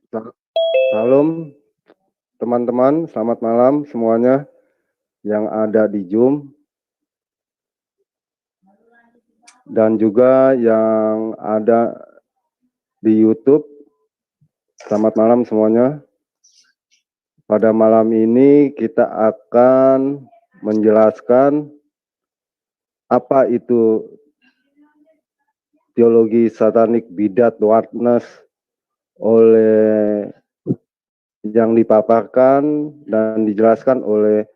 Sa Salam teman-teman, selamat malam semuanya yang ada di Zoom dan juga yang ada di YouTube. Selamat malam semuanya. Pada malam ini kita akan menjelaskan apa itu teologi satanik bidat oneness oleh yang dipaparkan dan dijelaskan oleh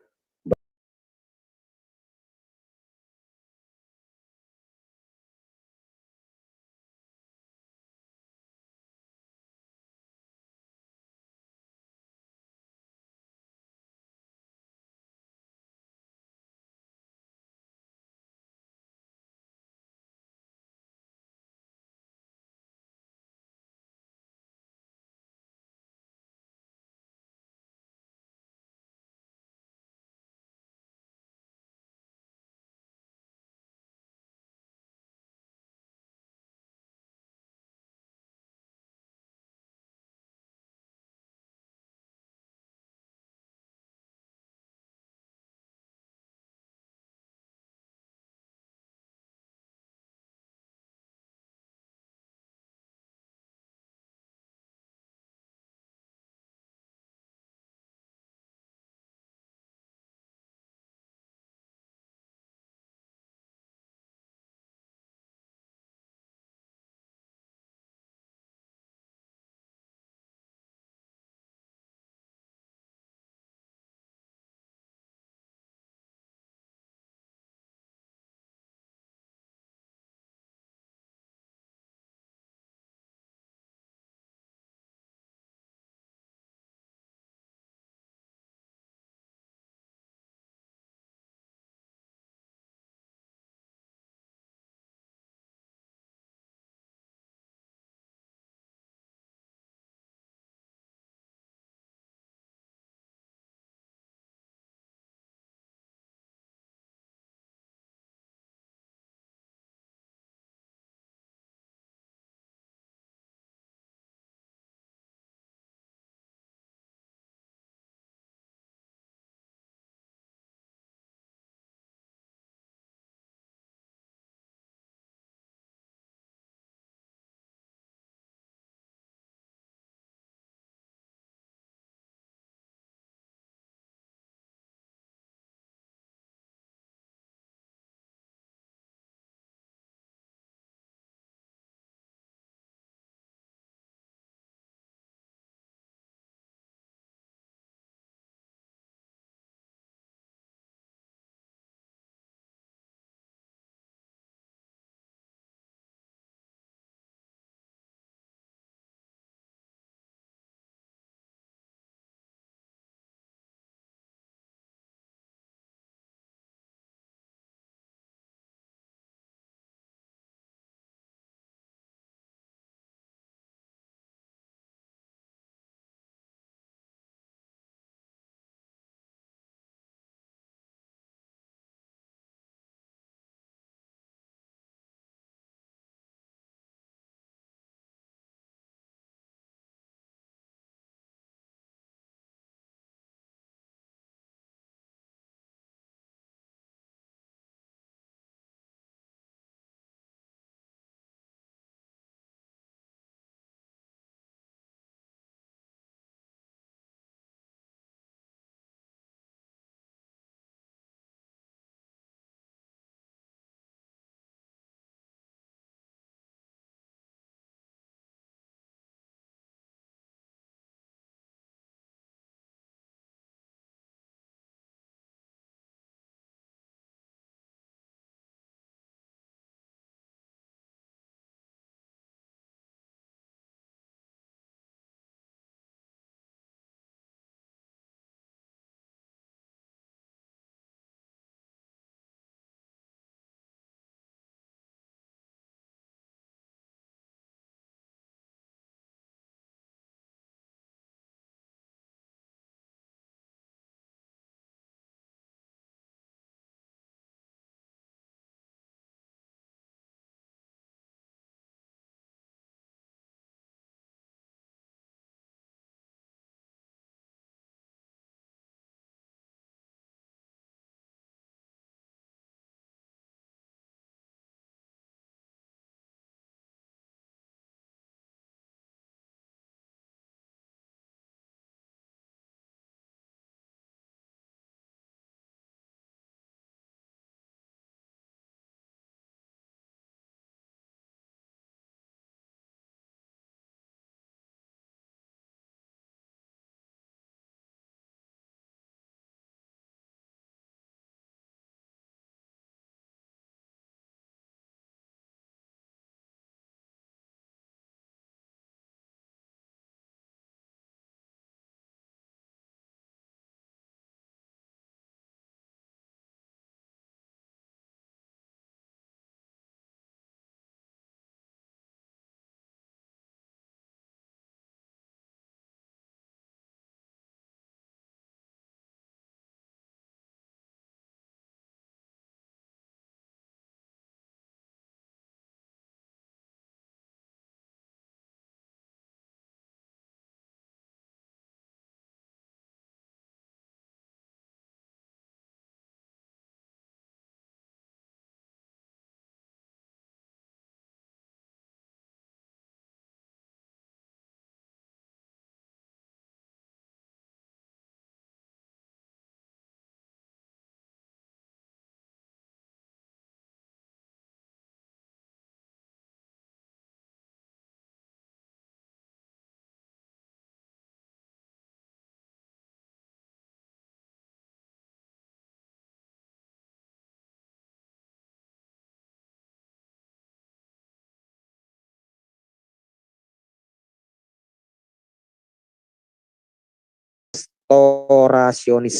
restorasionis.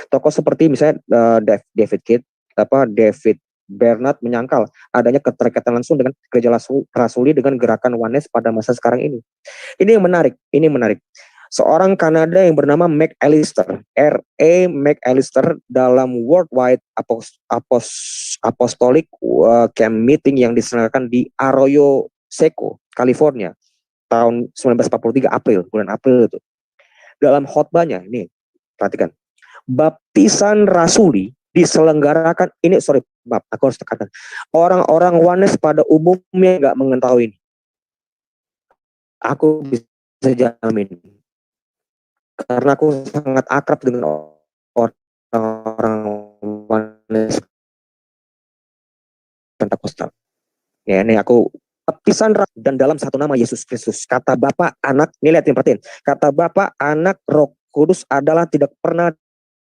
Tokoh seperti misalnya David Kidd, David Bernard menyangkal adanya keterkaitan langsung dengan gereja rasuli dengan gerakan Oneness pada masa sekarang ini. Ini yang menarik, Seorang Kanada yang bernama McAllister, R.A. McAllister, dalam Worldwide Apostolic Camp Meeting yang diselenggarakan di Arroyo Seco, California, tahun 1943 bulan April itu. Dalam khotbahnya, ini perhatikan, baptisan rasuli diselenggarakan, aku harus tekankan, orang-orang Oneness pada umumnya nggak mengetahui ini. Aku bisa jamin, karena aku sangat akrab dengan orang-orang Oneness Pentakosta. Ya, ini aku baptisan dan dalam satu nama Yesus Kristus. Kata Bapa, Anak, ini lihat perhatiin. Kata Bapa, Anak, Roh Kudus adalah tidak pernah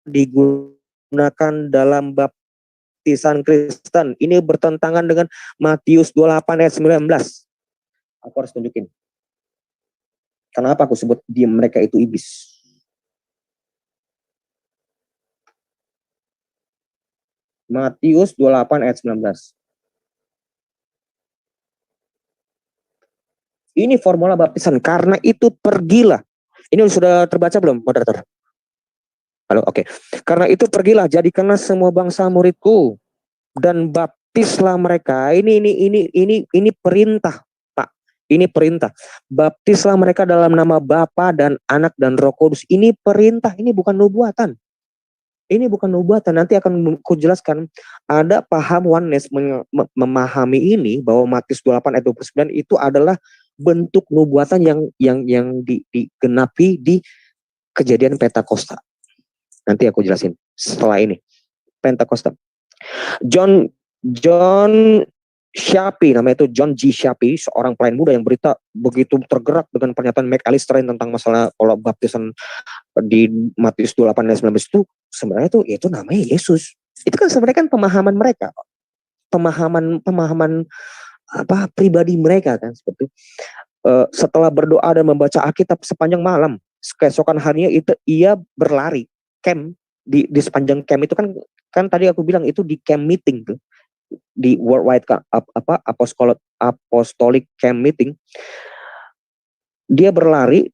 digunakan dalam baptisan Kristen. Ini bertentangan dengan Matius 28 ayat 19. Aku harus tunjukin. Kenapa aku sebut mereka itu iblis? Matius 28 ayat 19. Ini formula baptisan. Karena itu pergilah. Ini sudah terbaca belum, moderator? Halo, oke. Karena itu pergilah, jadikanlah semua bangsa muridku dan baptislah mereka. Ini perintah, Pak. Ini perintah. Baptislah mereka dalam nama Bapa dan Anak dan Roh Kudus. Ini perintah, ini bukan nubuatan. Ini bukan nubuatan, nanti akan aku jelaskan. Ada paham Oneness memahami ini, bahwa Matius 28 ayat 29 itu adalah bentuk nubuatan yang digenapi di kejadian Pentakosta. Nanti aku jelasin setelah ini. Pentakosta. John Shapi, namanya itu John G. Shapi, seorang pelayan muda yang begitu tergerak dengan pernyataan McAllister tentang masalah kalau baptisan di Matius 28 dan 19 itu sebenarnya itu namanya Yesus. Itu kan sebenarnya kan pemahaman mereka. Pemahaman pribadi mereka kan seperti setelah berdoa dan membaca Alkitab sepanjang malam, keesokan harinya ia berlari camp di sepanjang camp itu kan tadi aku bilang itu di camp meeting tuh, di Worldwide Apostolic Camp Meeting. Dia berlari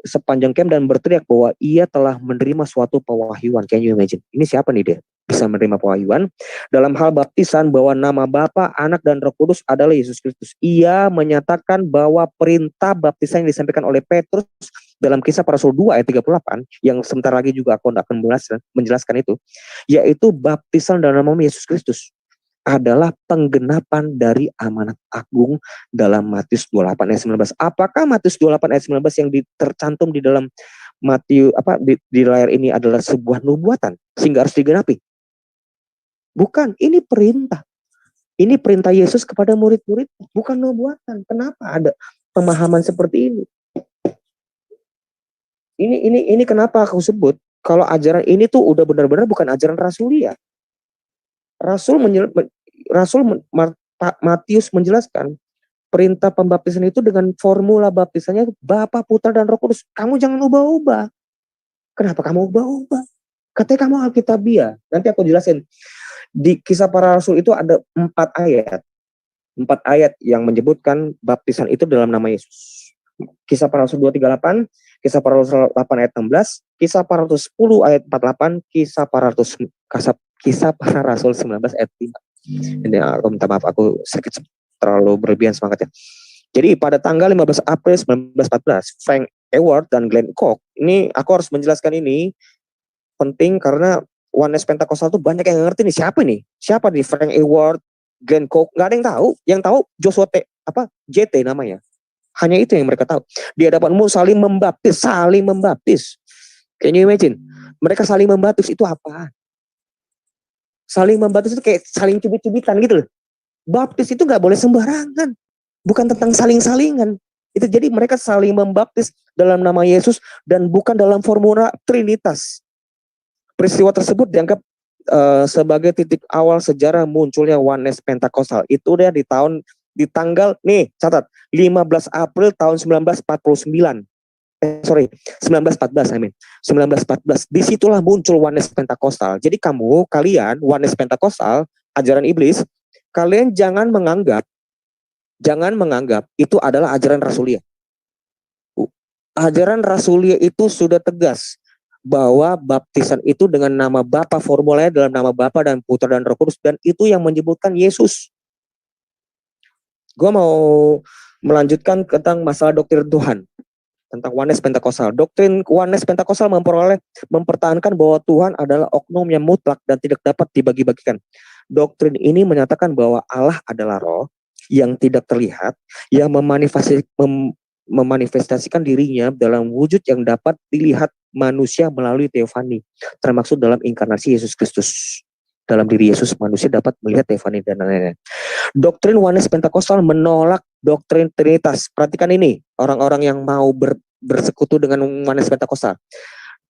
sepanjang camp dan berteriak bahwa ia telah menerima suatu pewahyuan. Can you imagine? Ini siapa nih dia? Bisa menerima pewahyuan dalam hal baptisan bahwa nama Bapa, Anak dan Roh Kudus adalah Yesus Kristus. Ia menyatakan bahwa perintah baptisan yang disampaikan oleh Petrus dalam Kisah Para Rasul 2 ayat 38 yang sebentar lagi juga aku akan menjelaskan itu, yaitu baptisan dalam nama Yesus Kristus adalah penggenapan dari amanat agung dalam Matius 28 ayat 19. Apakah Matius 28 ayat 19 yang tercantum di dalam Matius di layar ini adalah sebuah nubuatan sehingga harus digenapi? Bukan, ini perintah. Ini perintah Yesus kepada murid-murid, bukan nubuatan. Kenapa ada pemahaman seperti ini? Ini kenapa aku sebut kalau ajaran ini tuh udah benar-benar bukan ajaran rasulia. Matius menjelaskan perintah pembaptisan itu dengan formula baptisannya Bapa, Putra dan Roh Kudus. Kamu jangan ubah-ubah. Kenapa kamu ubah-ubah? Katanya kamu Alkitabiah. Nanti aku jelasin. Di Kisah Para Rasul itu ada 4 ayat. 4 ayat yang menyebutkan baptisan itu dalam nama Yesus. Kisah Para Rasul 238, Kisah Para Rasul 8 ayat 16, Kisah Para Rasul 10 ayat 48, Kisah Para Rasul 19 ayat 5. Ini aku minta maaf, aku sedikit terlalu berlebihan semangatnya. Jadi pada tanggal 15 April 1914, Frank Ewart dan Glenn Cook, ini aku harus menjelaskan ini penting karena Oneness Pentakostal itu banyak yang ngerti nih siapa nih Frank Ewart, Glenn Cook, nggak ada yang tahu. Yang tahu Joshua JT namanya. Hanya itu yang mereka tahu. Di hadapan umum saling membaptis. Can you imagine? Mereka saling membaptis itu apa? Saling membaptis itu kayak saling cubit-cubitan gitu loh. Baptis itu nggak boleh sembarangan. Bukan tentang saling-salingan. Itu jadi mereka saling membaptis dalam nama Yesus dan bukan dalam formula Trinitas. Peristiwa tersebut dianggap sebagai titik awal sejarah munculnya Oneness Pentakostal. Itu dia di tanggal nih catat 15 April tahun 1949. sorry, 1914, 1914. Disitulah muncul Oneness Pentakostal. Jadi kalian Oneness Pentakostal, ajaran iblis, kalian jangan menganggap itu adalah ajaran Rasulia. Ajaran Rasulia itu sudah tegas bahwa baptisan itu dengan nama Bapa, formulanya dalam nama Bapa dan Putra dan Roh Kudus, dan itu yang menyebutkan Yesus. Gue mau melanjutkan tentang masalah doktrin Tuhan, tentang Oneness Pentakostal. Doktrin Oneness Pentakostal mempertahankan bahwa Tuhan adalah oknum yang mutlak dan tidak dapat dibagi-bagikan. Doktrin ini menyatakan bahwa Allah adalah roh yang tidak terlihat, yang memanifestasikan dirinya dalam wujud yang dapat dilihat manusia melalui teofani, termasuk dalam inkarnasi Yesus Kristus. Dalam diri Yesus, manusia dapat melihat teofani dan lain-lain. Doktrin Oneness Pentakostal menolak doktrin Trinitas. Perhatikan ini, orang-orang yang mau bersekutu dengan Oneness Pentakostal.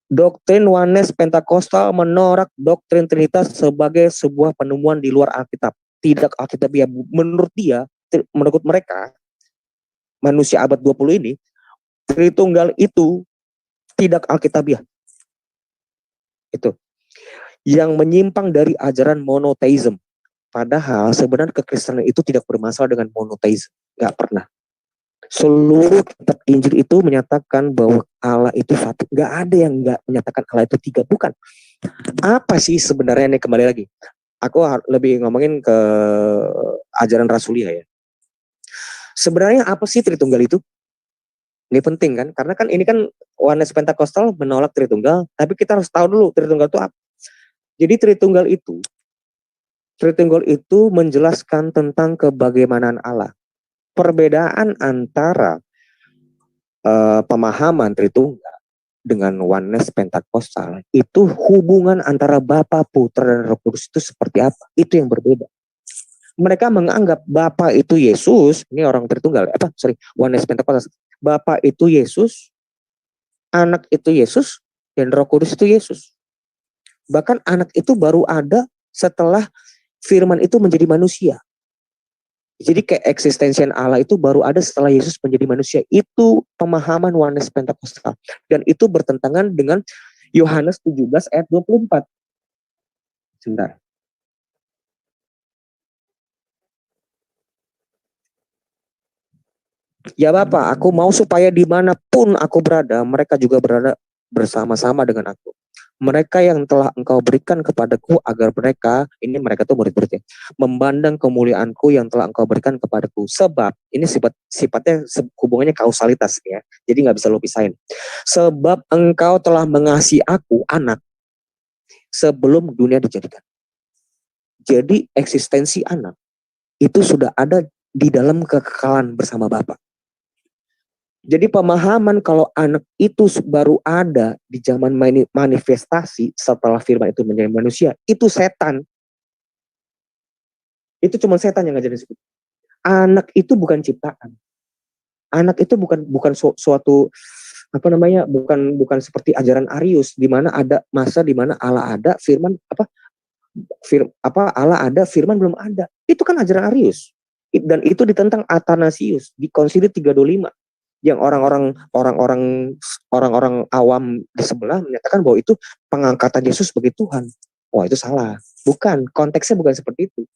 Doktrin Oneness Pentakostal menolak doktrin Trinitas sebagai sebuah penemuan di luar Alkitab. Tidak Alkitabiah. Menurut mereka, manusia abad 20 ini, Tritunggal itu tidak Alkitabiah. Itu yang menyimpang dari ajaran monoteism. Padahal sebenarnya kekristenan itu tidak bermasalah dengan monoteism. Gak pernah. Seluruh kitab Injil itu menyatakan bahwa Allah itu satu. Gak ada yang gak menyatakan Allah itu tiga. Bukan. Apa sih sebenarnya nih, kembali lagi. Aku lebih ngomongin ke ajaran Rasulia ya. Sebenarnya apa sih Tritunggal itu? Ini penting kan? Karena kan ini kan Oneness Pentakostal menolak Tritunggal. Tapi kita harus tahu dulu Tritunggal itu apa. Jadi Tritunggal itu menjelaskan tentang kebagaimanaan Allah. Perbedaan antara pemahaman Tritunggal dengan Oneness Pentakostal itu hubungan antara Bapa, Putra, dan Roh Kudus itu seperti apa? Itu yang berbeda. Mereka menganggap Bapa itu Yesus, ini orang Tritunggal, Oneness Pentakostal. Bapa itu Yesus, Anak itu Yesus, dan Roh Kudus itu Yesus. Bahkan anak itu baru ada setelah firman itu menjadi manusia. Jadi keeksistensian Allah itu baru ada setelah Yesus menjadi manusia. Itu pemahaman Oneness Pentakostal. Dan itu bertentangan dengan Yohanes 17 ayat 24. Sebentar. Ya Bapa, aku mau supaya dimanapun aku berada, mereka juga berada bersama-sama dengan aku. Mereka yang telah engkau berikan kepadaku agar mereka tuh murid-muridnya, memandang kemuliaanku yang telah engkau berikan kepadaku. Sebab, ini sifatnya hubungannya kausalitas ya. Jadi gak bisa lo pisahin. Sebab engkau telah mengasihi aku, anak, sebelum dunia dijadikan. Jadi eksistensi anak itu sudah ada di dalam kekekalan bersama Bapa. Jadi pemahaman kalau anak itu baru ada di zaman manifestasi setelah firman itu menjadi manusia, itu setan. Itu cuma setan yang ngajarin disebut. Anak itu bukan ciptaan. Anak itu bukan suatu bukan seperti ajaran Arius di mana ada masa di mana Allah ada, Allah ada, firman belum ada. Itu kan ajaran Arius. Dan itu ditentang Athanasius di Konsili 325. Yang orang-orang awam di sebelah menyatakan bahwa itu pengangkatan Yesus sebagai Tuhan. Wah, itu salah. Bukan, konteksnya bukan seperti itu.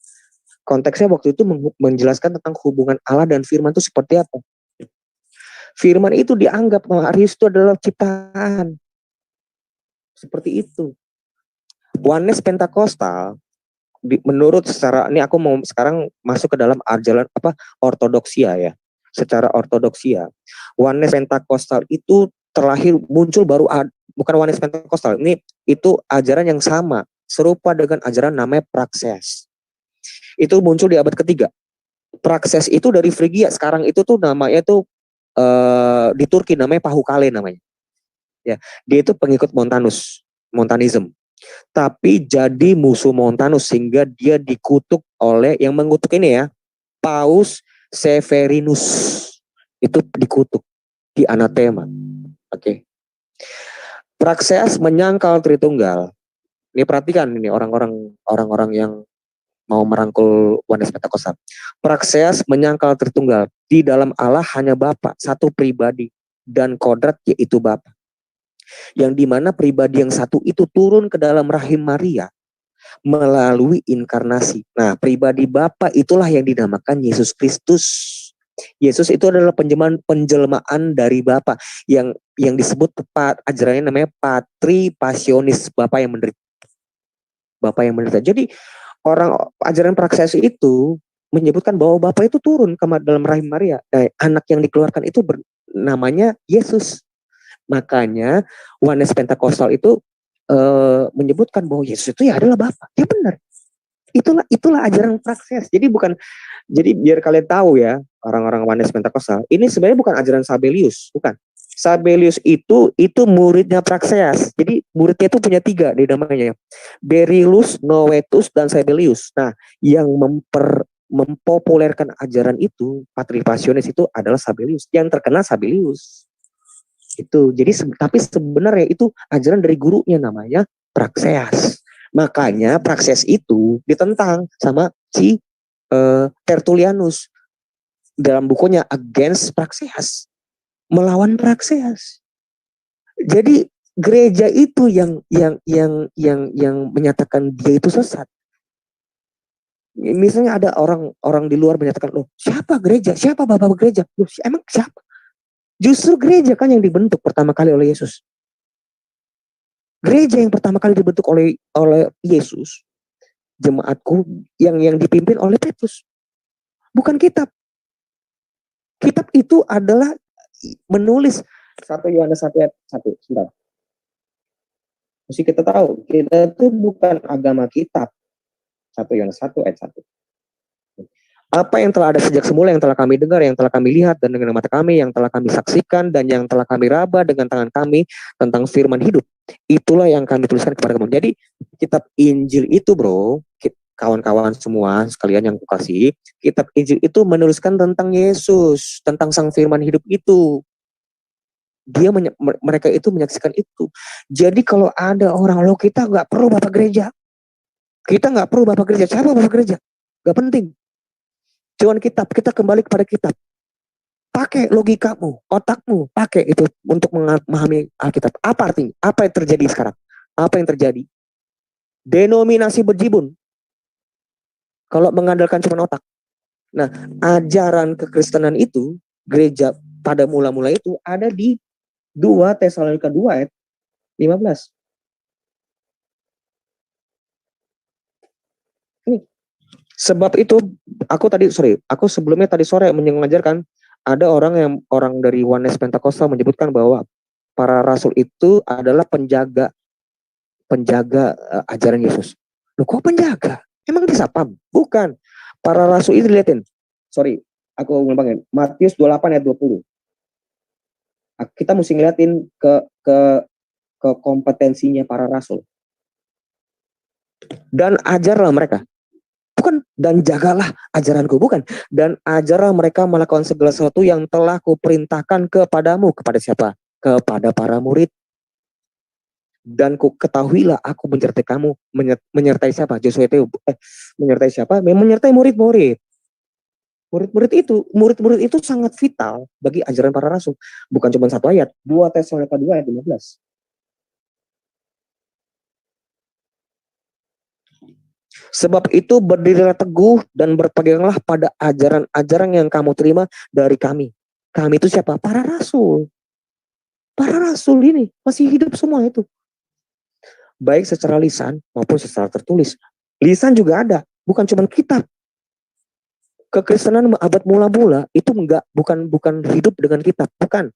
Konteksnya waktu itu menjelaskan tentang hubungan Allah dan firman itu seperti apa. Firman itu dianggap bahwa Arius itu adalah ciptaan. Seperti itu. Oneness Pentakostal menurut ini aku mau sekarang masuk ke dalam ajaran ortodoksia ya. Secara ortodoksia, Oneness Pentakostal itu muncul baru bukan Oneness Pentakostal. Itu ajaran yang sama, serupa dengan ajaran namanya Praxeas. Itu muncul di abad ketiga. Praxeas itu dari Frigia, sekarang itu tuh namanya tuh di Turki namanya Pahukkale namanya. Ya, dia itu pengikut Montanism. Tapi jadi musuh Montanus sehingga dia dikutuk oleh yang mengutuk ini ya, Paus Severinus. Itu dikutuk, di anatema. Oke. Praxeas menyangkal Tritunggal. Ini perhatikan ini orang-orang yang mau merangkul Oneness Pentakostal. Praxeas menyangkal Tritunggal. Di dalam Allah hanya Bapa, satu pribadi. dan kodrat yaitu Bapa. Yang dimana pribadi yang satu itu turun ke dalam rahim Maria melalui inkarnasi. Nah, pribadi Bapa itulah yang dinamakan Yesus Kristus. Yesus itu adalah penjelmaan dari Bapa yang disebut tepat ajarannya namanya patri passionis, Bapa yang menderita. Bapa yang menderita. Jadi orang ajaran praksias itu menyebutkan bahwa Bapa itu turun ke dalam rahim Maria. Anak yang dikeluarkan itu namanya Yesus. Makanya Yohanes Pentakostal itu menyebutkan bahwa Yesus itu ya adalah Bapa. Ya benar. Itulah ajaran praksias. Jadi biar kalian tahu ya, orang-orang Yohanes Pentakostal, ini sebenarnya bukan ajaran Sabelius, bukan. Sabelius itu muridnya Praxeas. Jadi muridnya itu punya 3 di namanya. Beryllus, Noetus, dan Sabelius. Nah, yang mempopulerkan ajaran itu, Patri Passionis itu adalah Sabelius. Yang terkenal Sabelius. Itu. Jadi tapi sebenarnya itu ajaran dari gurunya namanya Praxeas. Makanya Praxeas itu ditentang sama si Tertullianus dalam bukunya Against Praxeas, melawan Praxeas. Jadi gereja itu yang menyatakan dia itu sesat. Misalnya ada orang di luar menyatakan, loh siapa gereja? Siapa bapak gereja? Loh, emang siapa? Justru gereja kan yang dibentuk pertama kali oleh Yesus. Gereja yang pertama kali dibentuk oleh Yesus, jemaatku yang dipimpin oleh Petrus. Bukan kitab. Kitab itu adalah menulis 1 Yohanes 1 ayat 1. Sebentar. Mesti kita tahu, kita itu bukan agama kitab. 1 Yohanes 1 ayat 1. Apa yang telah ada sejak semula, yang telah kami dengar, yang telah kami lihat dan dengan mata kami, yang telah kami saksikan dan yang telah kami raba dengan tangan kami tentang firman hidup. Itulah yang kami tuliskan kepada kamu. Jadi kitab Injil itu bro, kawan-kawan semua sekalian yang kukasih, kitab Injil itu menuliskan tentang Yesus, tentang sang firman hidup itu. Mereka itu menyaksikan itu. Jadi kalau ada orang, lo kita nggak perlu bapak gereja. Kita nggak perlu bapak gereja. Siapa bapak gereja? Gak penting. Cuman kitab, kita kembali kepada kitab. Pakai logikamu, otakmu, pakai itu untuk memahami Alkitab. Apa artinya? Apa yang terjadi sekarang? Apa yang terjadi? Denominasi berjibun. Kalau mengandalkan cuma otak. Nah, ajaran kekristenan itu, gereja pada mula-mula itu ada di 2 Tesalonika 2 ayat 15. Nih. Sebab itu aku sebelumnya tadi sore mengajarkan ada orang dari Yohanes Pentakostal menyebutkan bahwa para rasul itu adalah penjaga ajaran Yesus. Loh kok penjaga? Emang disapam? Bukan. Para rasul itu dilihatin. Aku ngomongin Matius 28 ayat 20. Kita mesti ngeliatin ke kompetensinya para rasul. Dan ajarlah mereka. Bukan, dan jagalah ajaranku, bukan. Dan ajarlah mereka melakukan segala sesuatu yang telah kuperintahkan kepadamu. Kepada siapa? Kepada para murid. Dan ketahuilah aku menyertai kamu. Menyertai siapa? Joshua itu menyertai siapa? Menyertai murid-murid. Murid-murid itu sangat vital bagi ajaran para rasul. Bukan cuma 1 ayat. 2 Tesalonika 2 ayat 15. Sebab itu berdirilah teguh dan berpeganglah pada ajaran-ajaran yang kamu terima dari kami. Kami itu siapa? Para rasul. Para rasul ini masih hidup semua itu. Baik secara lisan maupun secara tertulis. Lisan juga ada, bukan cuma kitab. Kekristenan abad mula-mula itu bukan hidup dengan kitab, bukan.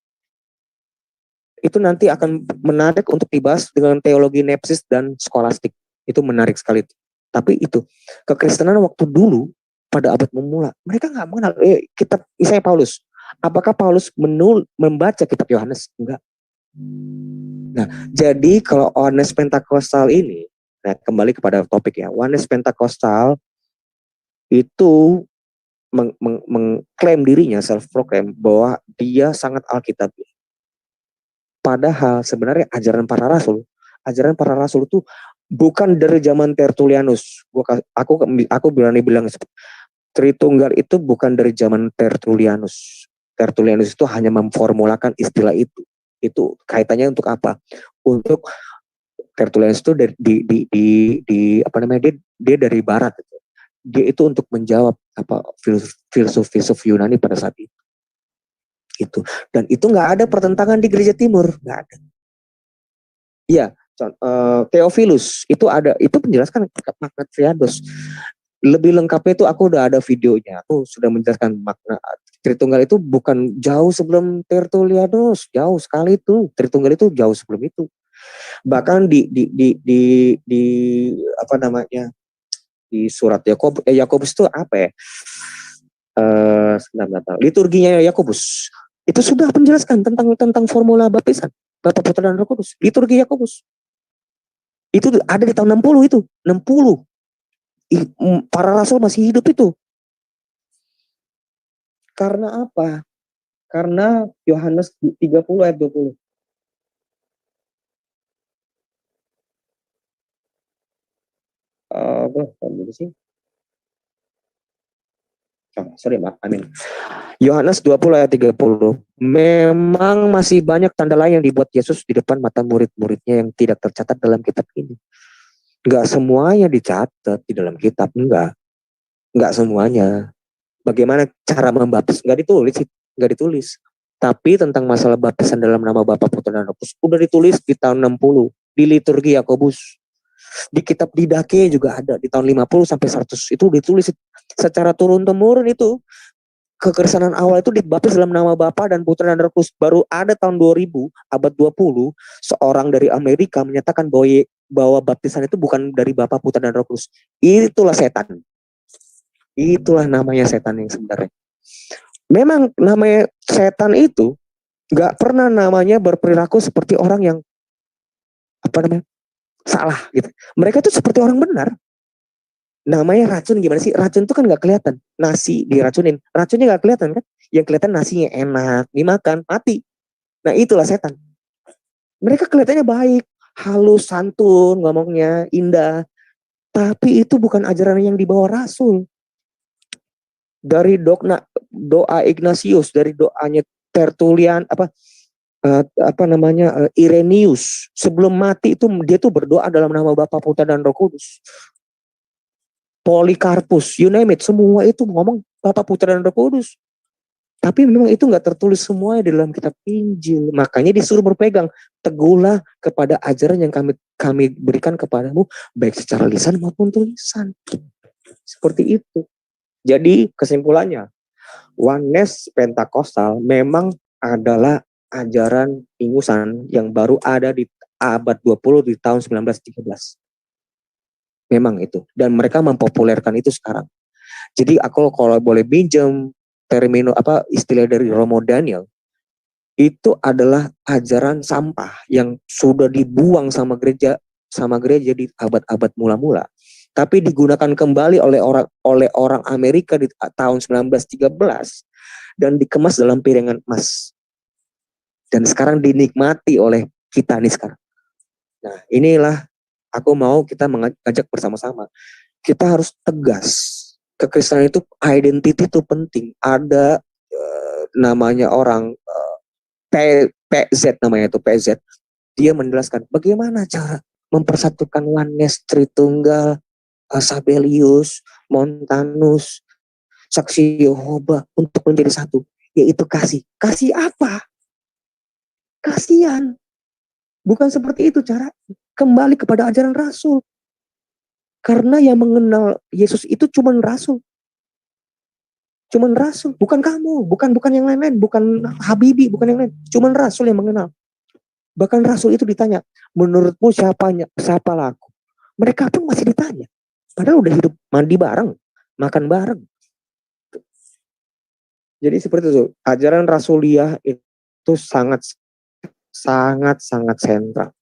Itu nanti akan menarik untuk dibahas dengan teologi nepsis dan skolastik. Itu menarik sekali. Tapi itu kekristenan waktu dulu pada abad memula, mereka nggak mengenal kitab. Misalnya Paulus, apakah Paulus membaca kitab Yohanes? Enggak. Nah, jadi kalau Yohanes Pentakostal ini, nah kembali kepada topik ya, Yohanes Pentakostal itu mengklaim dirinya, self-proclaim bahwa dia sangat Alkitab. Padahal sebenarnya ajaran para rasul itu bukan dari zaman Tertullianus. Aku berani bilang Tritunggal itu bukan dari zaman Tertullianus. Tertullianus itu hanya memformulakan istilah itu. Itu kaitannya untuk apa? Untuk Tertullianus itu apa namanya, dia dari barat gitu. Dia itu untuk menjawab apa filsuf Yunani pada saat itu. Itu. Dan itu nggak ada pertentangan di gereja timur, nggak ada. Iya, Theophilus itu ada, itu menjelaskan makna triados. Lebih lengkapnya itu aku udah ada videonya. Aku sudah menjelaskan makna Tritunggal itu bukan jauh sebelum Tertullianus, jauh sekali itu. Tritunggal itu jauh sebelum itu. Bahkan di apa namanya, di surat Yakobus itu apa ya? Liturginya Yakobus itu sudah menjelaskan tentang formula baptisan Bapa, Putra dan Roh Kudus. Liturgi Yakobus itu ada di tahun 60 itu, 60. Para rasul masih hidup itu. Karena apa? Karena Yohanes 30 ayat 20. Apa sih? Sorry, maaf, amin. Yohanes 20 ayat 30. Memang masih banyak tanda lain yang dibuat Yesus di depan mata murid-muridnya yang tidak tercatat dalam kitab ini. Enggak semuanya dicatat di dalam kitab, enggak semuanya. Bagaimana cara membaptis enggak ditulis. Tapi tentang masalah baptisan dalam nama Bapa, Putra dan Roh Kudus udah ditulis di tahun 60 di liturgi Yakobus. Di kitab Didache juga ada di tahun 50 sampai 100 itu ditulis secara turun temurun itu. Kekristenan awal itu dibaptis dalam nama Bapa dan Putra dan Roh Kudus. Baru ada tahun 2000, abad 20, seorang dari Amerika menyatakan bahwa baptisan itu bukan dari Bapa, Putra dan Roh Kudus. Itulah setan. Itulah namanya setan yang sebenarnya. Memang namanya setan itu nggak pernah namanya berperilaku seperti orang yang apa namanya salah gitu. Mereka tuh seperti orang benar. Namanya racun gimana sih? Racun itu kan nggak kelihatan. Nasi diracunin, racunnya nggak kelihatan kan? Yang kelihatan nasinya enak, dimakan, mati. Nah itulah setan. Mereka kelihatannya baik, halus, santun, ngomongnya indah. Tapi itu bukan ajaran yang dibawa rasul. Dari doa Ignatius, dari doanya Tertullian, Irenaeus. Sebelum mati itu dia tuh berdoa dalam nama Bapa, Putra dan Roh Kudus. Polikarpus, you name it, semua itu ngomong Bapa, Putra dan Roh Kudus. Tapi memang itu nggak tertulis semuanya di dalam kitab Injil. Makanya disuruh berpegang, teguhlah kepada ajaran yang kami berikan kepadamu, baik secara lisan maupun tulisan. Seperti itu. Jadi kesimpulannya, Oneness Pentakostal memang adalah ajaran ingusan yang baru ada di abad 20 di tahun 1913. Memang itu. Dan mereka mempopulerkan itu sekarang. Jadi aku kalau boleh pinjam istilah dari Romo Daniel, itu adalah ajaran sampah yang sudah dibuang sama gereja di abad-abad mula-mula. Tapi digunakan kembali oleh orang Amerika di tahun 1913 dan dikemas dalam piringan emas. Dan sekarang dinikmati oleh kita nih sekarang. Nah, inilah aku mau kita mengajak bersama-sama. Kita harus tegas. Kekristenan itu identity itu penting. Ada namanya orang PZ namanya itu PZ. Dia menjelaskan bagaimana cara mempersatukan Oneness, Tritunggal, Sabelius, Montanus, Saksi Yehova untuk menjadi satu, yaitu kasih. Kasih apa? Kasihan. Bukan seperti itu cara. Kembali kepada ajaran Rasul. Karena yang mengenal Yesus itu cuma Rasul. Cuman Rasul, bukan kamu, bukan yang lain-lain, bukan Habibi, bukan yang lain. Cuman Rasul yang mengenal. Bahkan Rasul itu ditanya, menurutmu siapa laku? Mereka pun masih ditanya. Padahal udah hidup mandi bareng, makan bareng. Jadi seperti itu. Ajaran Rasuliah itu sangat sentral.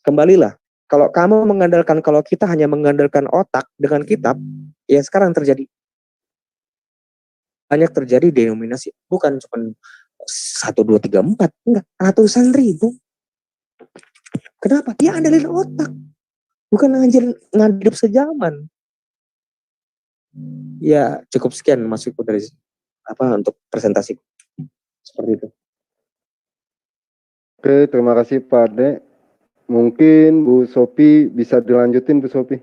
Kembalilah. Kalau kita hanya mengandalkan otak dengan kitab, ya sekarang terjadi. Banyak terjadi denominasi. Bukan cuma 1, 2, 3, 4. Enggak, ratusan ribu. Kenapa? Dia andalin otak. Bukan ngadep sejaman. Ya, cukup sekian masukku dari untuk presentasi. Seperti itu. Oke, terima kasih Pak Ade. Mungkin Bu Sophie bisa dilanjutin, Bu Sophie.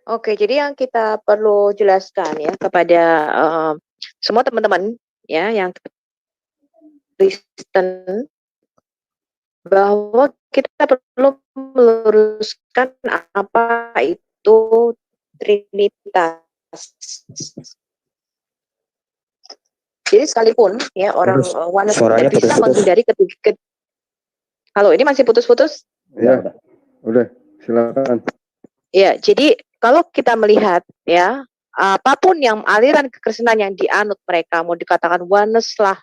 Oke, jadi yang kita perlu jelaskan ya kepada semua teman-teman ya yang Kristen, bahwa kita perlu meluruskan apa itu Trinitas. Jadi sekalipun ya orang oneness Suaranya tidak bisa putus-putus. menghindari ketiga. Halo, ini masih putus-putus? Ya, udah, silakan. Ya, jadi kalau kita melihat ya, apapun yang aliran kekristenan yang dianut mereka, mau dikatakan oneness lah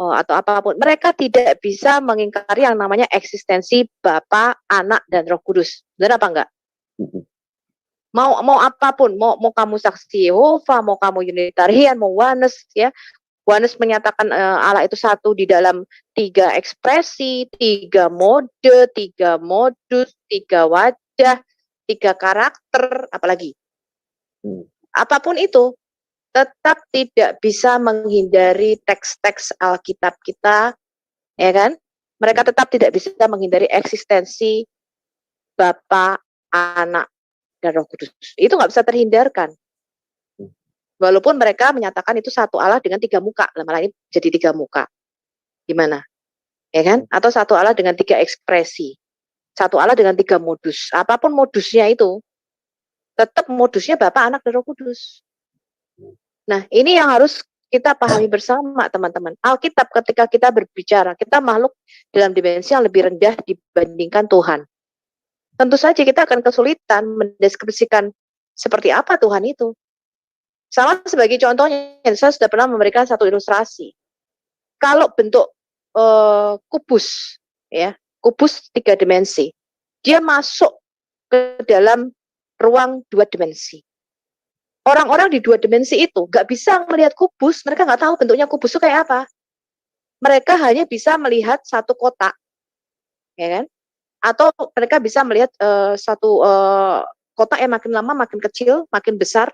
atau apapun, mereka tidak bisa mengingkari yang namanya eksistensi Bapa, Anak, dan Roh Kudus. Benar apa enggak? Mau apapun, mau kamu saksi Yehova, mau kamu Unitarian, mau oneness ya. Oneness menyatakan Allah itu satu di dalam 3 ekspresi, 3 mode, 3 modus, 3 wajah, 3 karakter, apalagi. Apapun itu, tetap tidak bisa menghindari teks-teks Alkitab kita, ya kan? Mereka tetap tidak bisa menghindari eksistensi Bapa, Anak, dan Roh Kudus. Itu nggak bisa terhindarkan. Walaupun mereka menyatakan itu satu Allah dengan 3 muka, malah ini jadi 3 muka. Gimana? Ya kan? Atau satu Allah dengan 3 ekspresi. Satu Allah dengan 3 modus. Apapun modusnya itu, tetap modusnya Bapa, Anak, dan Roh Kudus. Nah, ini yang harus kita pahami bersama, teman-teman. Alkitab ketika kita berbicara, kita makhluk dalam dimensi yang lebih rendah dibandingkan Tuhan. Tentu saja kita akan kesulitan mendeskripsikan seperti apa Tuhan itu. Sama sebagai contohnya, saya sudah pernah memberikan satu ilustrasi. Kalau bentuk kubus, ya, kubus 3 dimensi, dia masuk ke dalam ruang 2 dimensi. Orang-orang di 2 dimensi itu nggak bisa melihat kubus, mereka nggak tahu bentuknya kubus itu kayak apa. Mereka hanya bisa melihat satu kotak, ya kan? Atau mereka bisa melihat satu kotak yang makin lama makin kecil, makin besar,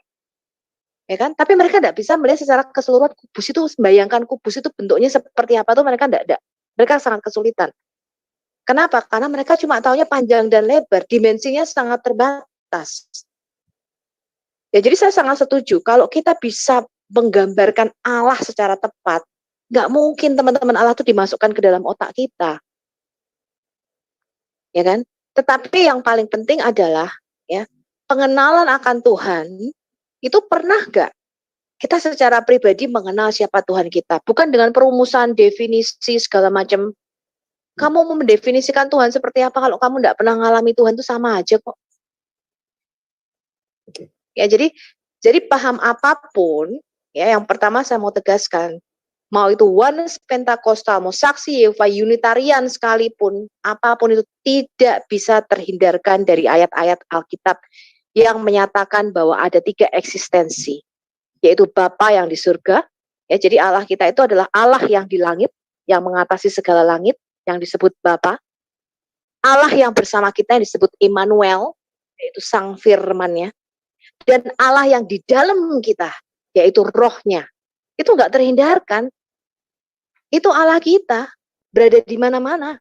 ya kan? Tapi mereka tidak bisa melihat secara keseluruhan kubus itu, membayangkan kubus itu bentuknya seperti apa tuh mereka tidak. Mereka sangat kesulitan. Kenapa? Karena mereka cuma taunya panjang dan lebar, dimensinya sangat terbatas. Ya, jadi saya sangat setuju kalau kita bisa menggambarkan Allah secara tepat, nggak mungkin teman-teman Allah itu dimasukkan ke dalam otak kita, ya kan? Tetapi yang paling penting adalah ya pengenalan akan Tuhan. Itu pernah nggak kita secara pribadi mengenal siapa Tuhan kita? Bukan dengan perumusan, definisi, segala macam. Kamu mau mendefinisikan Tuhan seperti apa kalau kamu tidak pernah mengalami Tuhan itu sama aja kok. Ya, jadi paham apapun, ya yang pertama saya mau tegaskan, mau itu oneness Pentakosta, mau saksi Yehova, Unitarian sekalipun, apapun itu tidak bisa terhindarkan dari ayat-ayat Alkitab yang menyatakan bahwa ada 3 eksistensi, yaitu Bapa yang di surga, ya jadi Allah kita itu adalah Allah yang di langit, yang mengatasi segala langit, yang disebut Bapa. Allah yang bersama kita yang disebut Immanuel, yaitu Sang Firman-Nya. Dan Allah yang di dalam kita, yaitu Roh-Nya. Itu nggak terhindarkan. Itu Allah kita, berada di mana-mana.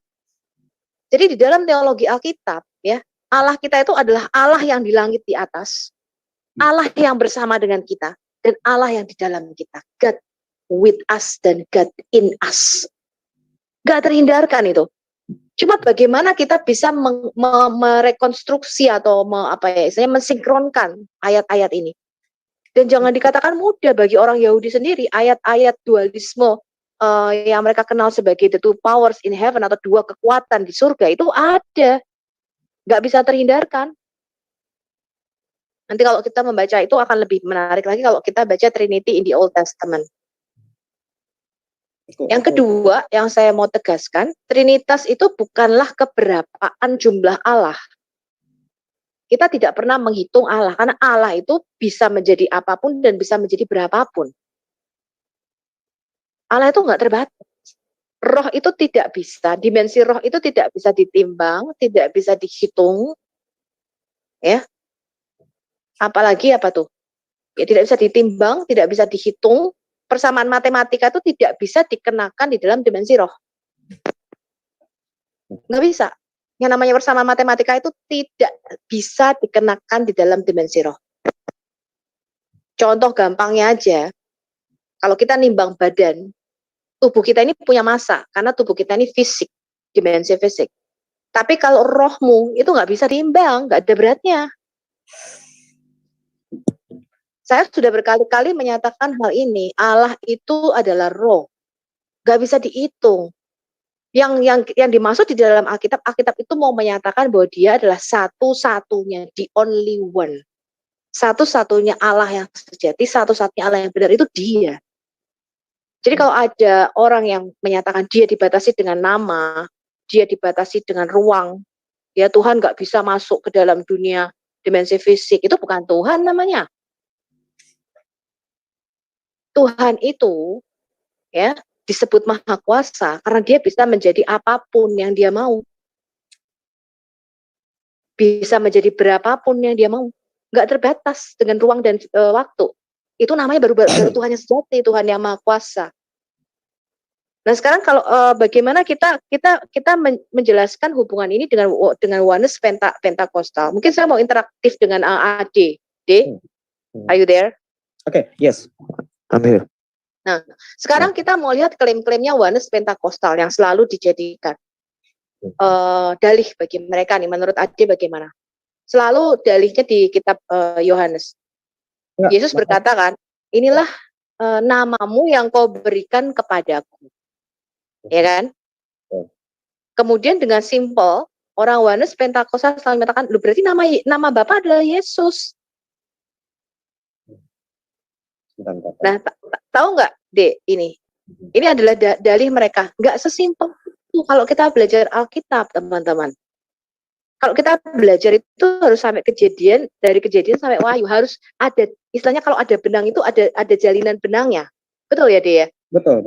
Jadi di dalam teologi Alkitab, ya, Allah kita itu adalah Allah yang di langit di atas, Allah yang bersama dengan kita, dan Allah yang di dalam kita. God with us dan God in us. Nggak terhindarkan itu. Cuma bagaimana kita bisa merekonstruksi atau mensinkronkan ayat-ayat ini. Dan jangan dikatakan mudah bagi orang Yahudi sendiri, ayat-ayat dualisme yang mereka kenal sebagai the two powers in heaven atau 2 kekuatan di surga itu ada. Nggak bisa terhindarkan. Nanti kalau kita membaca itu akan lebih menarik lagi kalau kita baca Trinity in the Old Testament. Yang kedua, yang saya mau tegaskan, Trinitas itu bukanlah keberapaan jumlah Allah. Kita tidak pernah menghitung Allah, karena Allah itu bisa menjadi apapun dan bisa menjadi berapapun. Allah itu nggak terbatas. Roh itu tidak bisa, dimensi roh itu tidak bisa ditimbang, tidak bisa dihitung. Ya. Apalagi apa tuh? Ya, tidak bisa ditimbang, tidak bisa dihitung. Persamaan matematika itu tidak bisa dikenakan di dalam dimensi roh. Nggak bisa. Yang namanya persamaan matematika itu tidak bisa dikenakan di dalam dimensi roh. Contoh gampangnya aja, kalau kita nimbang badan, tubuh kita ini punya massa, karena tubuh kita ini fisik, dimensi fisik. Tapi kalau rohmu itu nggak bisa timbang, nggak ada beratnya. Saya sudah berkali-kali menyatakan hal ini. Allah itu adalah roh, nggak bisa dihitung. Yang dimaksud di dalam Alkitab itu mau menyatakan bahwa Dia adalah satu-satunya, the only one, satu-satunya Allah yang sejati, satu-satunya Allah yang benar itu Dia. Jadi kalau ada orang yang menyatakan Dia dibatasi dengan nama, Dia dibatasi dengan ruang, ya Tuhan nggak bisa masuk ke dalam dunia dimensi fisik, itu bukan Tuhan namanya. Tuhan itu ya disebut maha kuasa karena Dia bisa menjadi apapun yang Dia mau. Bisa menjadi berapapun yang Dia mau. Nggak terbatas dengan ruang dan waktu. Itu namanya baru Tuhan yang sejati, Tuhan yang maha kuasa. Nah sekarang kalau bagaimana kita menjelaskan hubungan ini dengan oneness Pentakostal. Mungkin saya mau interaktif dengan AD. Are you there? Okay, yes. I'm here. Nah, sekarang kita mau lihat klaim-klaimnya oneness Pentakostal yang selalu dijadikan dalih bagi mereka nih. Menurut Ade bagaimana? Selalu dalihnya di kitab Yohanes. Yesus berkata kan, inilah namamu yang kau berikan kepadaku. Ya kan? Kemudian dengan simpel, orang oneness Pentakostal selalu mengatakan, lu berarti nama Bapa adalah Yesus. Nah, tahu nggak, Dek, ini adalah dalih mereka. Nggak sesimpel itu kalau kita belajar Alkitab, teman-teman. Kalau kita belajar itu harus sampai kejadian, dari kejadian sampai Wahyu, harus ada, istilahnya kalau ada benang itu ada jalinan benangnya. Betul ya, Dek ya? Betul.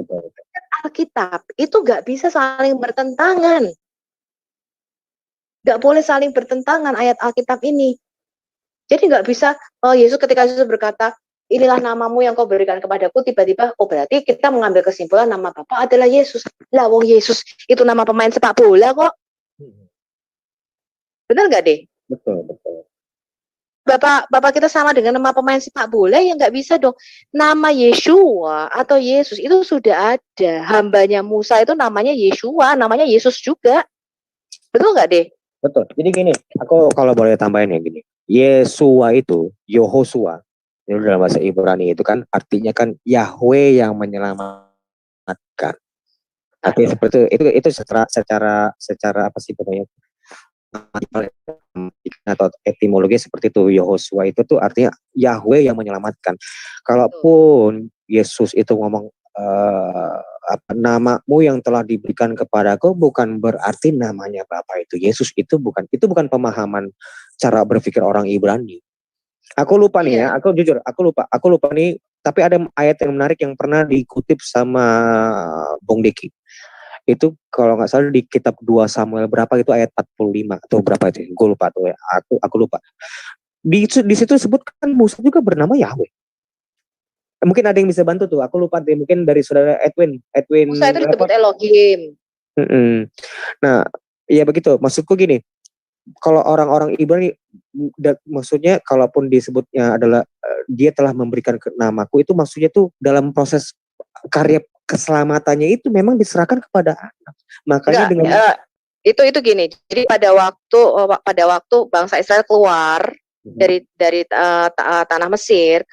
Alkitab itu nggak bisa saling bertentangan. Nggak boleh saling bertentangan ayat Alkitab ini. Jadi nggak bisa, ketika Yesus berkata, inilah namamu yang kau berikan kepadaku, tiba-tiba, berarti kita mengambil kesimpulan nama Bapa adalah Yesus. Lah, wong Yesus itu nama pemain sepak bola kok. Benar nggak, deh? Betul. Bapak kita sama dengan nama pemain sepak bola, ya nggak bisa dong. Nama Yeshua atau Yesus itu sudah ada. Hambanya Musa itu namanya Yeshua, namanya Yesus juga. Betul nggak, deh? Betul. Jadi gini, aku kalau boleh tambahin ya gini. Yeshua itu, Yehosua, itu dalam bahasa Ibrani itu kan artinya kan Yahweh yang menyelamatkan. Artinya seperti itu secara apa sih namanya, atau etimologi seperti itu. Yehosua itu tuh artinya Yahweh yang menyelamatkan. Kalaupun Yesus itu ngomong namamu yang telah diberikan kepadaku, bukan berarti namanya Bapa itu Yesus. Itu bukan pemahaman cara berpikir orang Ibrani. Aku lupa nih ya, aku jujur, aku lupa nih, tapi ada ayat yang menarik yang pernah dikutip sama Bung Deki. Itu kalau nggak salah di kitab 2 Samuel berapa itu ayat 45 atau berapa itu, gue lupa tuh ya, aku lupa. Di situ disebutkan Musa juga bernama Yahweh. Mungkin ada yang bisa bantu tuh, aku lupa deh, mungkin dari saudara Edwin. Musa itu disebut Elohim. Nah, ya begitu, maksudku gini, kalau orang-orang Ibrani, maksudnya kalaupun disebutnya adalah dia telah memberikan namaku, itu maksudnya tuh dalam proses karya keselamatannya itu memang diserahkan kepada anak. Makanya itu gini. Jadi pada waktu bangsa Israel keluar dari tanah Mesir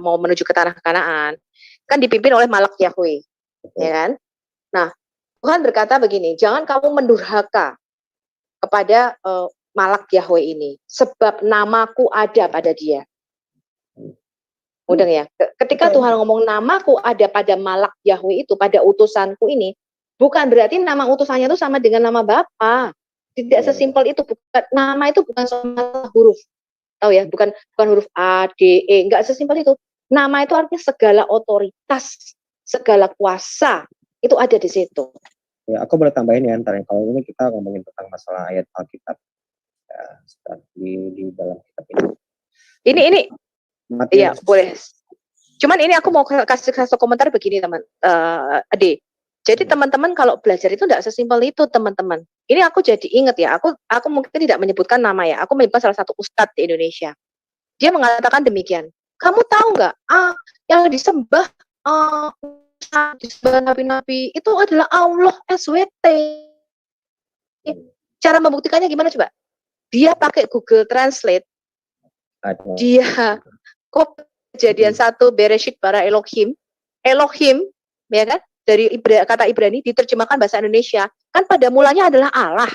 mau menuju ke tanah Kanaan, kan dipimpin oleh Malak Yahweh, ya kan? Nah, Tuhan berkata begini, jangan kamu mendurhaka kepada Malak Yahweh ini, sebab namaku ada pada dia. Mudah ya. Ketika Tuhan ngomong namaku ada pada Malak Yahweh itu, pada utusanku ini, bukan berarti nama utusannya itu sama dengan nama Bapa. Tidak sesimpel itu. Nama itu bukan soal huruf. Tahu ya, bukan huruf A, D, E, enggak sesimpel itu. Nama itu artinya segala otoritas, segala kuasa itu ada di situ. Ya, aku boleh tambahin ya, ntar kalau ini kita ngomongin tentang masalah ayat Alkitab ya, di dalam kitab ini. Iya, boleh. Cuman ini aku mau kasih komentar begini teman, Ade. Jadi teman-teman kalau belajar itu tidak sesimpel itu teman-teman. Ini aku jadi ingat ya, aku mungkin tidak menyebutkan nama ya, aku menyebutkan salah satu ustadz di Indonesia. Dia mengatakan demikian. Kamu tahu nggak? Yang disembah disembah nabi-nabi itu adalah Allah SWT. Cara membuktikannya gimana coba? Dia pakai Google Translate. Dia kok kejadian 1 Bereshit bara Elohim, ya kan? Dari kata Ibrani diterjemahkan bahasa Indonesia, kan pada mulanya adalah Allah.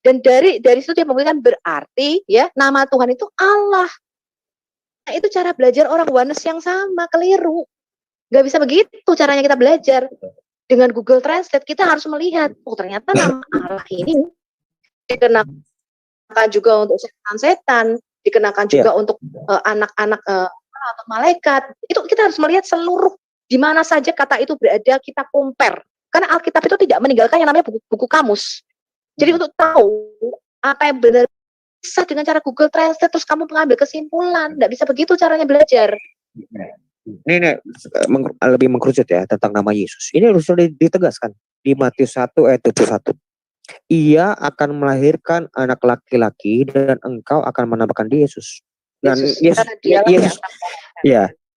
Dan dari situ dia membuktikan berarti ya nama Tuhan itu Allah. Nah, itu cara belajar orang Oneness yang sama, keliru. Gak bisa begitu caranya kita belajar. Dengan Google Translate kita harus melihat, oh ternyata nama Allah ini dikenakan juga untuk setan-setan, dikenakan juga untuk anak-anak atau malaikat. Itu kita harus melihat seluruh di mana saja kata itu berada, kita compare. Karena Alkitab itu tidak meninggalkan yang namanya buku kamus. Jadi untuk tahu apa yang benar bisa dengan cara Google Translate terus kamu mengambil kesimpulan. Tidak bisa begitu caranya belajar. Ini lebih mengkerucut ya tentang nama Yesus. Ini harus ditegaskan di Matius 1 ayat 21. Ia akan melahirkan anak laki-laki dan engkau akan menamakan dia Yesus. Dan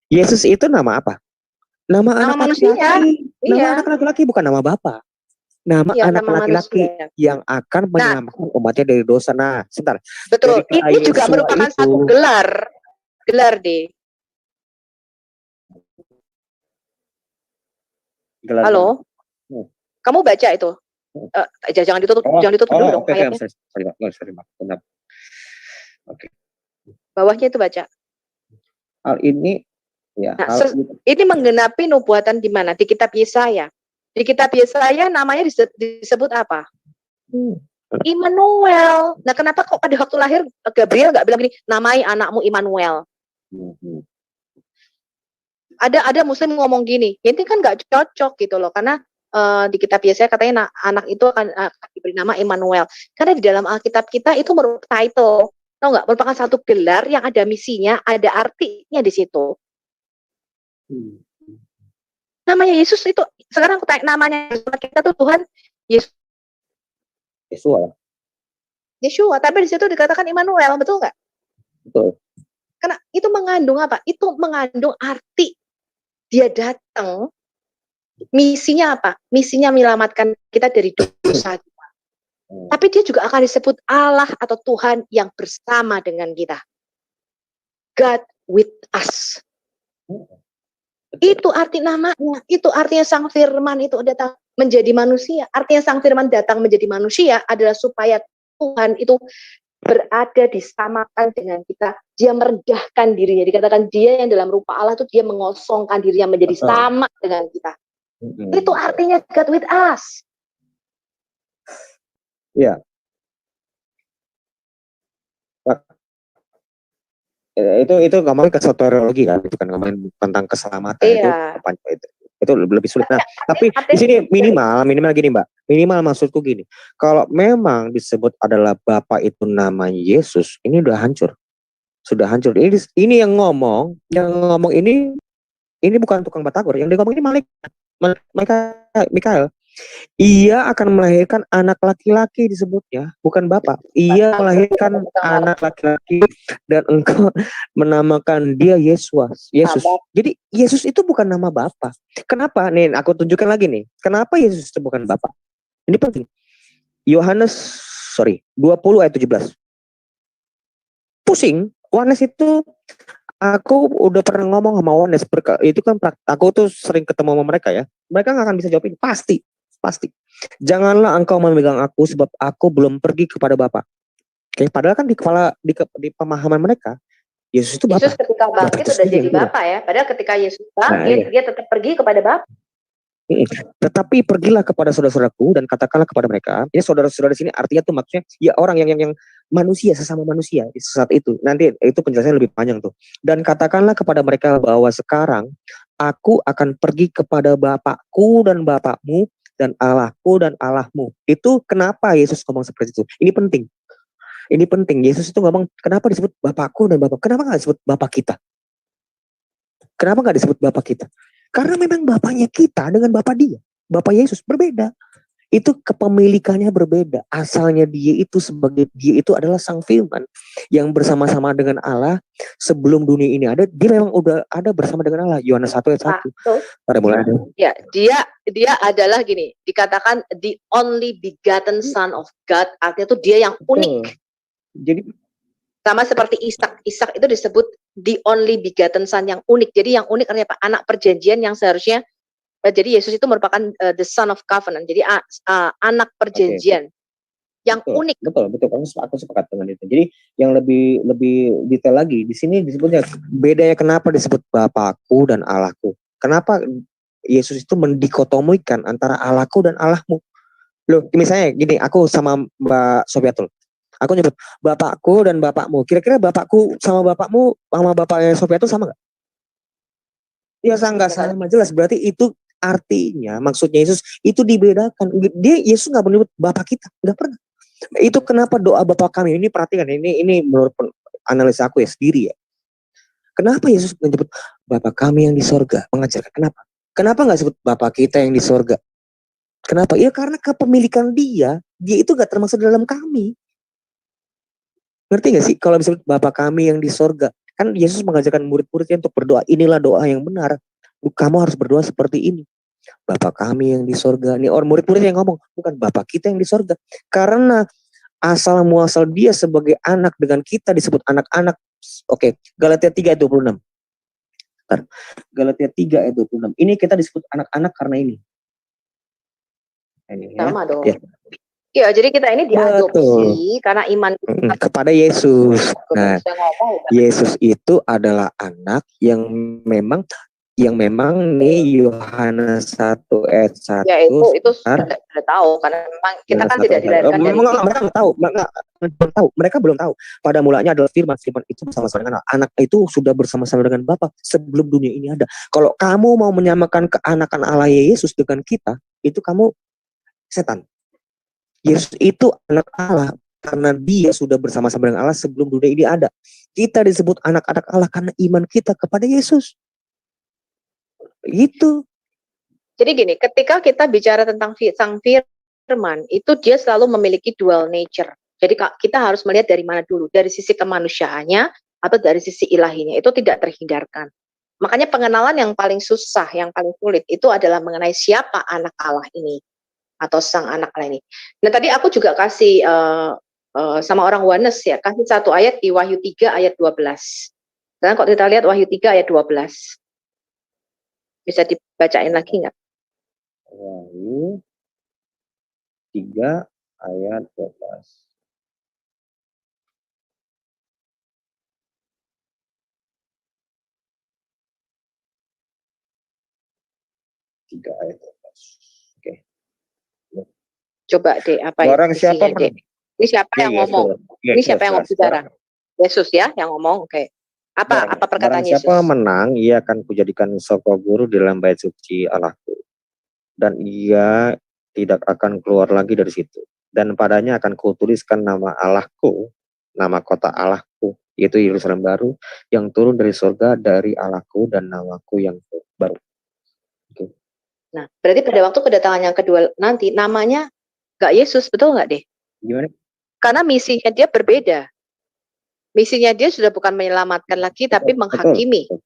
Yesus itu nama apa? Nama anak manusia. Nama anak laki-laki bukan nama Bapa. Nama anak laki-laki yang akan menyelamatkan umatnya dari dosa. Nah, sebentar. Betul. Ini juga merupakan satu gelar deh. Halo, kamu baca itu? Jangan ditutup, dulu dong ayatnya. Oke. Bawahnya itu baca. Hal ini, ya. Ini menggenapi nubuatan di mana? Di kitab Yesaya. Di kitab Yesaya namanya disebut apa? Immanuel. Nah, kenapa kok pada waktu lahir Gabriel nggak bilang gini, namai anakmu Immanuel? Ada Muslim ngomong gini, ini kan nggak cocok gitu loh, karena di kitab Yesaya katanya anak itu akan diberi nama Immanuel. Karena di dalam Alkitab kita itu merupakan title, tahu nggak? Merupakan satu gelar yang ada misinya, ada artinya di situ. Namanya Yesus itu, sekarang aku tanya namanya kita tuh Tuhan Yesus. Yeshua, tapi di situ dikatakan Immanuel, betul nggak? Betul. Karena itu mengandung apa? Itu mengandung arti dia datang. Misinya apa? Misinya menyelamatkan kita dari dosa kita. Tapi dia juga akan disebut Allah atau Tuhan yang bersama dengan kita. God with us. Itu arti namanya. Itu artinya Sang Firman itu datang menjadi manusia. Artinya Sang Firman datang menjadi manusia adalah supaya Tuhan itu berada disamakan dengan kita. Dia merendahkan dirinya. Dikatakan dia yang dalam rupa Allah itu dia mengosongkan dirinya menjadi sama dengan kita. Itu artinya God with us. Ya. Itu ngomongin ke soteriologi kan, itu kan ngomongin tentang keselamatan. Iya. Itu lebih sulit. Nah, tapi di sini minimal gini Mbak. Minimal maksudku gini. Kalau memang disebut adalah Bapa itu namanya Yesus, ini udah hancur. Sudah hancur. Ini yang ngomong ini bukan tukang batagor. Yang dia ngomong ini Mikael. Ia akan melahirkan anak laki-laki disebutnya, bukan Bapak. Ia melahirkan anak laki-laki dan engkau menamakan dia Yesus. Jadi Yesus itu bukan nama Bapak. Kenapa? Nih aku tunjukkan lagi nih. Kenapa Yesus itu bukan Bapak? Ini penting. Yohanes 20 ayat 17. Pusing. Yohanes itu aku udah pernah ngomong sama Yohanes, itu kan aku tuh sering ketemu sama mereka ya. Mereka nggak akan bisa jawab ini. Pasti. Janganlah engkau memegang aku sebab aku belum pergi kepada Bapa. Oke, padahal kan di pemahaman mereka Yesus itu Bapa. Yesus ketika bangkit sudah jadi Bapa ya. Padahal ketika Yesus bangkit dia tetap pergi kepada Bapa. Tetapi pergilah kepada saudara-saudaraku dan katakanlah kepada mereka. Ini saudara-saudara di sini artinya tuh maksudnya ya orang yang manusia, sesama manusia di saat itu. Nanti itu penjelasannya lebih panjang tuh. Dan katakanlah kepada mereka bahwa sekarang aku akan pergi kepada Bapakku dan Bapakmu dan Allahku dan Allahmu. Itu kenapa Yesus ngomong seperti itu? Ini penting. Ini penting. Yesus itu ngomong, kenapa disebut Bapakku dan Bapak? Kenapa nggak disebut Bapak kita? Kenapa nggak disebut Bapak kita? Karena memang Bapaknya kita dengan Bapak dia. Bapak Yesus berbeda. Itu kepemilikannya berbeda. Asalnya dia itu adalah sang firman yang bersama-sama dengan Allah sebelum dunia ini ada. Dia memang udah ada bersama dengan Allah. Yohanes 1 ayat 1. Pada mulai ada. Ya, dia adalah gini, dikatakan the only begotten son of God, artinya itu dia yang unik. Jadi Sama seperti Ishak. Ishak itu disebut the only begotten son, yang unik. Jadi yang unik artinya apa? Anak perjanjian yang seharusnya, jadi Yesus itu merupakan the son of covenant. Jadi anak perjanjian yang betul, unik. Betul. Aku sepakat dengan itu. Jadi yang lebih detail lagi di sini disebutnya bedanya kenapa disebut Bapakku dan Allahku. Kenapa Yesus itu mendikotomikan antara Allahku dan Allahmu. Loh, misalnya gini, aku sama Mbak Sofiatul. Aku nyebut Bapakku dan Bapakmu. Kira-kira Bapakku sama Bapakmu sama Bapaknya Sofiatul sama nggak? Ya nggak sama jelas. Berarti itu artinya maksudnya Yesus itu dibedakan. Yesus nggak menyebut Bapak kita, nggak pernah. Itu kenapa doa Bapa kami ini, perhatikan ini menurut analisa aku ya sendiri ya. Kenapa Yesus menyebut Bapa kami yang di sorga? Mengajarkan kenapa nggak sebut Bapa kita yang di sorga? Kenapa? Ya karena kepemilikan dia itu nggak termasuk dalam kami. Ngerti gak sih kalau disebut Bapa kami yang di sorga? Kan Yesus mengajarkan murid-muridnya untuk berdoa. Inilah doa yang benar. Kamu harus berdoa seperti ini. Bapa kami yang di sorga. Ini orang murid-murid yang ngomong. Bukan Bapa kita yang di sorga. Karena asal muasal dia sebagai anak dengan kita disebut anak-anak. Oke, Galatia 3 ayat 26. Galatia 3 ayat 26. Ini kita disebut anak-anak karena ini. Sama dong. Ya. Ya, jadi kita ini diadopsi karena iman kepada Yesus. Nah, Yesus itu adalah anak yang memang nih Yohanes 1 ayat 1. Ya itu sudah tahu karena memang kita kan tidak dilahirkan dari mereka belum tahu. Pada mulanya adalah firman itu bersama-sama dengan anak itu sudah bersama-sama dengan Bapa sebelum dunia ini ada. Kalau kamu mau menyamakan keanakan Allah Yesus dengan kita, itu kamu setan. Yesus itu anak Allah karena dia sudah bersama-sama dengan Allah sebelum dunia ini ada. Kita disebut anak-anak Allah karena iman kita kepada Yesus. Gitu. Jadi gini, ketika kita bicara tentang sang firman, itu dia selalu memiliki dual nature. Jadi kita harus melihat dari mana dulu, dari sisi kemanusiaannya atau dari sisi ilahinya, itu tidak terhindarkan. Makanya pengenalan yang paling susah, yang paling sulit itu adalah mengenai siapa anak Allah ini atau sang anak Allah ini. Nah tadi aku juga kasih sama orang Wanes ya, kasih satu ayat di Wahyu 3 ayat 12. Dan kalau kita lihat Wahyu 3 ayat 12. Bisa dibacain lagi nggak? Wahyu 3 ayat 12. Ayat 12. Oke. Coba deh apa orang siapa deh? Ini siapa yang ngomong? Ini siapa yang ngomong bicara? Yesus ya yang ngomong. Oke. Apa perkataan Yesus? Siapa menang, ia akan kujadikan soko guru di dalam bait suci Allahku. Dan ia tidak akan keluar lagi dari situ. Dan padanya akan kutuliskan nama Allahku, nama kota Allahku, yaitu Yerusalem baru, yang turun dari surga dari Allahku dan namaku yang baru. Okay. Nah, berarti pada waktu kedatangan yang kedua nanti, namanya gak Yesus, betul gak deh? Gimana? Karena misinya dia berbeda. Misinya dia sudah bukan menyelamatkan lagi, tapi menghakimi. Betul.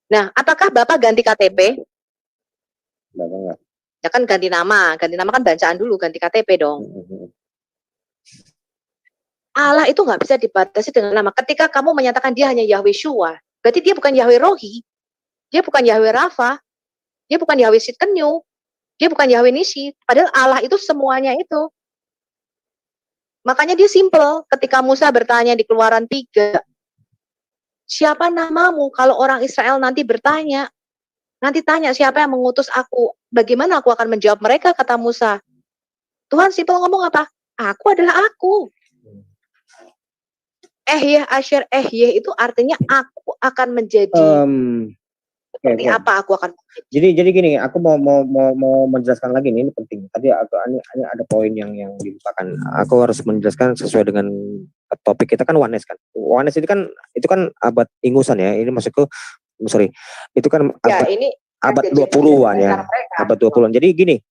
Nah, apakah Bapak ganti KTP? Enggak. Ya kan ganti nama kan bacaan dulu, ganti KTP dong. Allah itu nggak bisa dibatasi dengan nama. Ketika kamu menyatakan dia hanya Yahweh Shua, berarti dia bukan Yahweh Rohi, dia bukan Yahweh Rafa, dia bukan Yahweh Sidkenyu, dia bukan Yahweh Nisi. Padahal Allah itu semuanya itu. Makanya dia simple. Ketika Musa bertanya di Keluaran 3, siapa namamu? Kalau orang Israel nanti bertanya, nanti tanya siapa yang mengutus aku, bagaimana aku akan menjawab mereka, kata Musa. Tuhan simple ngomong apa? Aku adalah aku. Ehyeh Asher Ehyeh itu artinya aku akan menjadi seperti oke. apa aku akan. Jadi gini, aku mau menjelaskan lagi nih, ini penting. Tadi ini ada poin yang dilupakan. Aku harus menjelaskan sesuai dengan topik kita kan oneness kan. Oneness itu kan abad ingusan ya. Ini maksudku sorry. Itu kan Ya, ini abad jadi 20-an ya. mereka. Abad 20-an. Jadi gini,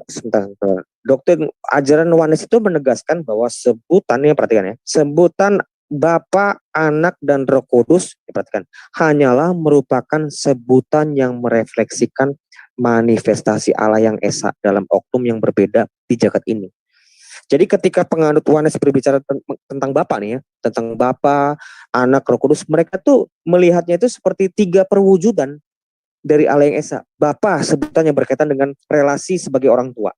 sebentar. Doktrin ajaran oneness itu menegaskan bahwa sebutannya, perhatikan ya, sebutan Bapa, Anak, dan Roh Kudus, perhatikan, hanyalah merupakan sebutan yang merefleksikan manifestasi Allah yang esa dalam oknum yang berbeda di jagat ini. Jadi ketika penganut oneness berbicara tentang Bapa nih ya, tentang Bapa, Anak, Roh Kudus, mereka tuh melihatnya itu seperti tiga perwujudan dari Allah yang esa. Bapa sebutannya berkaitan dengan relasi sebagai orang tua.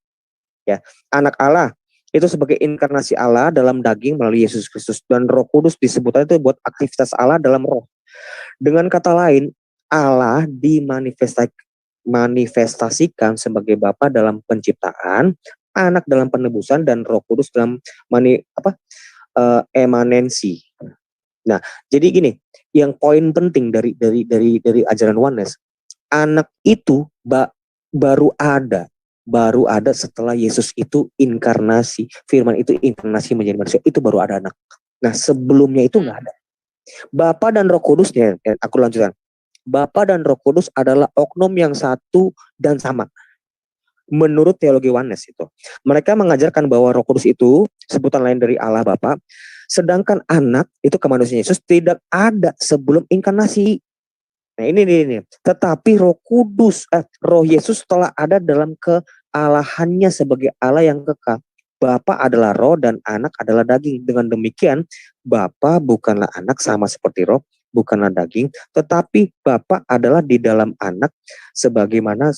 Ya, Anak Allah itu sebagai inkarnasi Allah dalam daging melalui Yesus Kristus, dan Roh Kudus disebutnya itu buat aktivitas Allah dalam roh. Dengan kata lain, Allah dimanifestasikan sebagai Bapa dalam penciptaan, Anak dalam penebusan, dan Roh Kudus dalam emanensi. Nah, jadi gini, yang poin penting dari ajaran oneness, Anak itu baru ada setelah Yesus itu inkarnasi, Firman itu inkarnasi menjadi manusia, itu baru ada anak. Nah, sebelumnya itu nggak ada. Bapa dan Roh Kudusnya, aku lanjutkan. Bapa dan Roh Kudus adalah oknum yang satu dan sama. Menurut teologi oneness itu, mereka mengajarkan bahwa Roh Kudus itu sebutan lain dari Allah Bapa, sedangkan anak itu kemanusiaan Yesus tidak ada sebelum inkarnasi. Nah ini. Tetapi Roh Kudus, Roh Yesus telah ada dalam kealahannya sebagai Allah yang kekal. Bapa adalah roh dan anak adalah daging. Dengan demikian, Bapa bukanlah anak sama seperti roh, bukanlah daging, tetapi Bapa adalah di dalam anak sebagaimana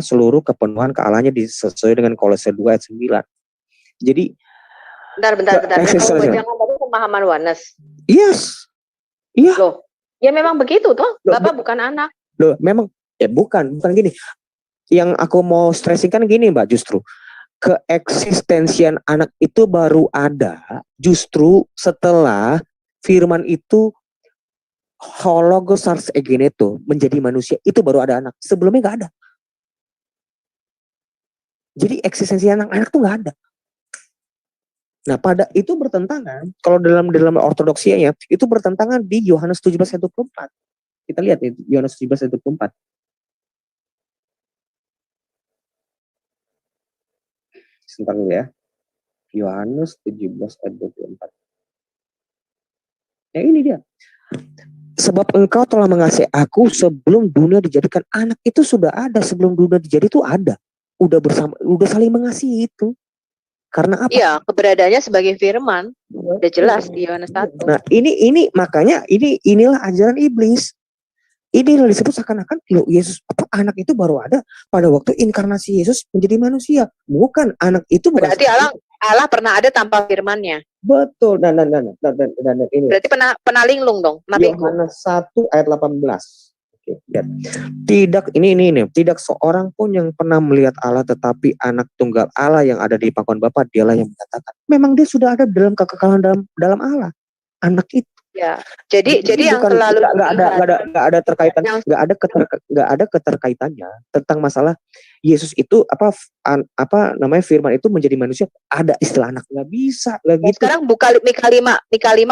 seluruh kepenuhan kealahannya sesuai dengan Kolose 2 ayat 9. Jadi Bentar. Yang kamu bacakan tadi pemahaman oneness. Yes. Iya. Loh, ya memang begitu toh. Bapak bukan anak. Loh, memang bukan gini. Yang aku mau stressing kan gini, Mbak, justru keeksistensian anak itu baru ada justru setelah Firman itu hologos ars egeneto menjadi manusia, itu baru ada anak. Sebelumnya nggak ada. Jadi eksistensi anak tuh nggak ada. Nah, pada itu bertentangan, kalau dalam ortodoksia ya, itu bertentangan di Yohanes 17 ayat 24. Kita lihat ya, Yohanes 17 ayat 24. Sebentar dulu ya. Yohanes 17 ayat 24. Ya ini dia. Sebab engkau telah mengasihi aku sebelum dunia dijadikan. Anak itu sudah ada sebelum dunia dijadi, itu ada. Udah saling mengasihi itu. Karena apa? Iya, keberadaannya sebagai firman. Udah jelas di Yohanes 1. Nah, ini makanya inilah ajaran iblis. Ini disebut seakan-akan Yesus anak itu baru ada pada waktu inkarnasi Yesus menjadi manusia. Bukan, anak itu bukan. Berarti Allah pernah ada tanpa firman-Nya. Betul. Dan ini. Berarti pernah linglung dong, nabiku. Yohanes 1 ayat 18. Oke, lihat. Tidak seorang pun yang pernah melihat Allah, tetapi anak tunggal Allah yang ada di pangkuan Bapa, dialah yang mengatakan. Memang dia sudah ada dalam kekekalan dalam Allah. Anak itu. Ya, jadi yang selalu nggak ada keterkaitannya tentang masalah Yesus itu Firman itu menjadi manusia, ada istilah anak, nggak bisa lagi. Sekarang buka Mika 5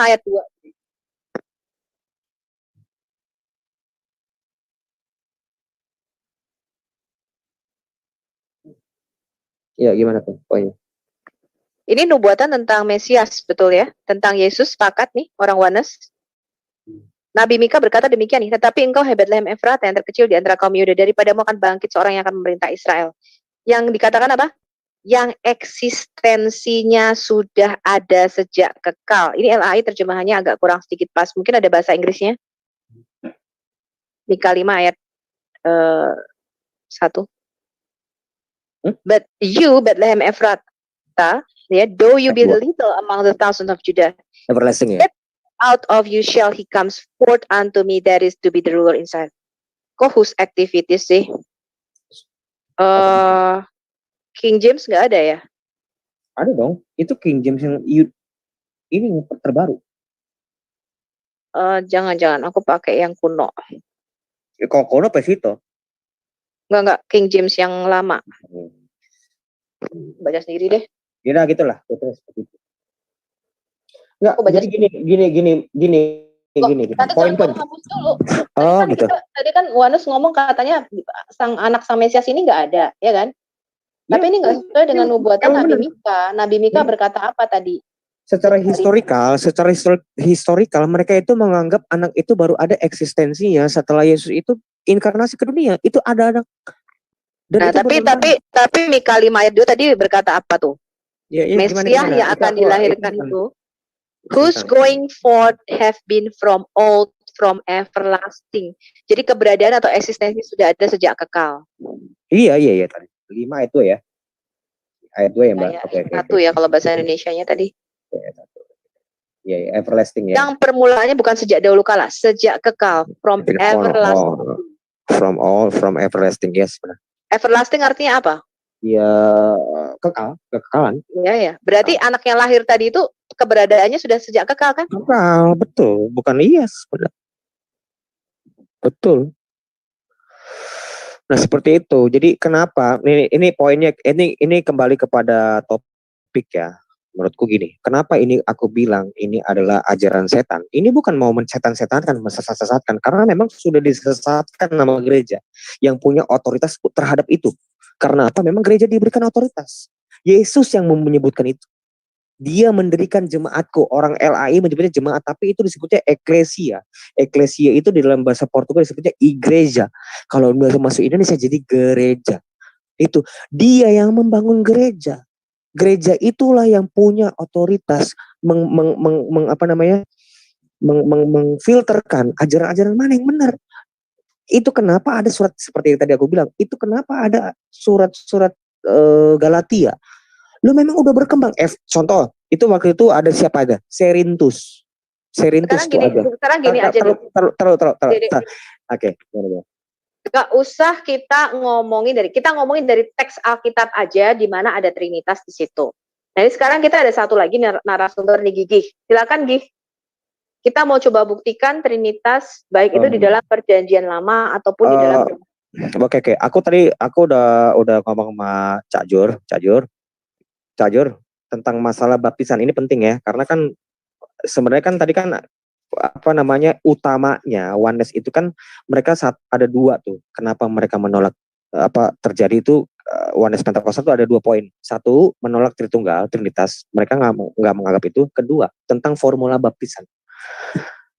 ayat 2. Ya, gimana tuh poinnya? Ini nubuatan tentang Mesias, betul ya? Tentang Yesus, sepakat nih orang oneness. Nabi Mika berkata demikian nih, tetapi engkau hai Betlehem Efrata yang terkecil di antara kaum Yehuda, daripadamu akan bangkit seorang yang akan memerintah Israel. Yang dikatakan apa? Yang eksistensinya sudah ada sejak kekal. Ini LAI terjemahannya agak kurang sedikit pas. Mungkin ada bahasa Inggrisnya. Mika 5 ayat 1. But you, Bethlehem Efrata, though you be little among the thousands of Judah, everlasting ya. Out of you shall he comes forth unto me, that is to be the ruler inside. Kok whose activities sih? King James nggak ada ya? Ada dong. Itu King James yang ini terbaru. Jangan-jangan aku pakai yang kuno. Kokono pesito. Enggak, King James yang lama. Baca sendiri deh. Ya gitulah, itu seperti itu. Enggak, Aku baca jadi gini. Tadi Poin. kamu hapus dulu. Oh, gitu. Tadi kan Wanus ngomong katanya sang anak sang Mesias ini nggak ada, ya kan? Tapi ini nggak sesuai dengan nubuatan Nabi Mika. Nabi Mika berkata apa tadi? Secara historikal mereka itu menganggap anak itu baru ada eksistensinya setelah Yesus itu inkarnasi ke dunia. Itu ada anak. Dan nah, itu tapi Mika 5 ayat 2 tadi berkata apa tuh? Mesias yang akan dilahirkan itu. Whose going forth have been from old, from everlasting. Jadi keberadaan atau eksistensi sudah ada sejak kekal. Iya tadi. 5 itu ya. Ayat 2 ya, Mbak. Oke. Satu ya kalau bahasa Indonesianya tadi. Iya, everlasting ya. Yang permulaannya bukan sejak dahulu kala, sejak kekal, from everlasting. From everlasting, yes, benar. Everlasting artinya apa? Ya, kekalan. Ya. Berarti anak yang lahir tadi itu keberadaannya sudah sejak kekal kan? Kekal, betul. Bukan yes, benar. Betul. Nah, seperti itu. Jadi kenapa? Ini poinnya, ini kembali kepada topik ya. Menurutku gini, kenapa ini aku bilang ini adalah ajaran setan? Ini bukan mau mensetan-setankan, mesesat-sesatkan, karena memang sudah disesatkan nama gereja yang punya otoritas terhadap itu. Karena apa? Memang gereja diberikan otoritas. Yesus yang menyebutkan itu. Dia mendirikan jemaatku. Orang LAI menyebutnya jemaat, tapi itu disebutnya eklesia. Eklesia itu di dalam bahasa Portugal disebutnya igreja. Kalau masuk Indonesia jadi gereja. Itu dia yang membangun gereja. Gereja itulah yang punya otoritas mengfilterkan ajaran-ajaran mana yang benar. Itu kenapa ada surat seperti yang tadi aku bilang. Itu kenapa ada surat-surat Galatia. Lu memang udah berkembang. Contoh, itu waktu itu ada siapa aja? Serintus tuh ada. Sekarang gini aja deh. Oke. Gak usah kita ngomongin dari teks Alkitab aja di mana ada Trinitas di situ. Nah, sekarang kita ada satu lagi narasumber nih Gigi. Silakan Gigi. Kita mau coba buktikan Trinitas baik itu di dalam Perjanjian Lama ataupun di dalam Oke. Aku udah ngomong sama Cak Jur tentang masalah baptisan. Ini penting ya, karena kan sebenarnya kan tadi kan utamanya oneness itu kan mereka ada dua tuh. Kenapa mereka menolak terjadi itu oneness Pentakosta itu ada 2 poin. Satu, menolak Tritunggal, Trinitas. Mereka nggak menganggap itu. Kedua, tentang formula baptisan.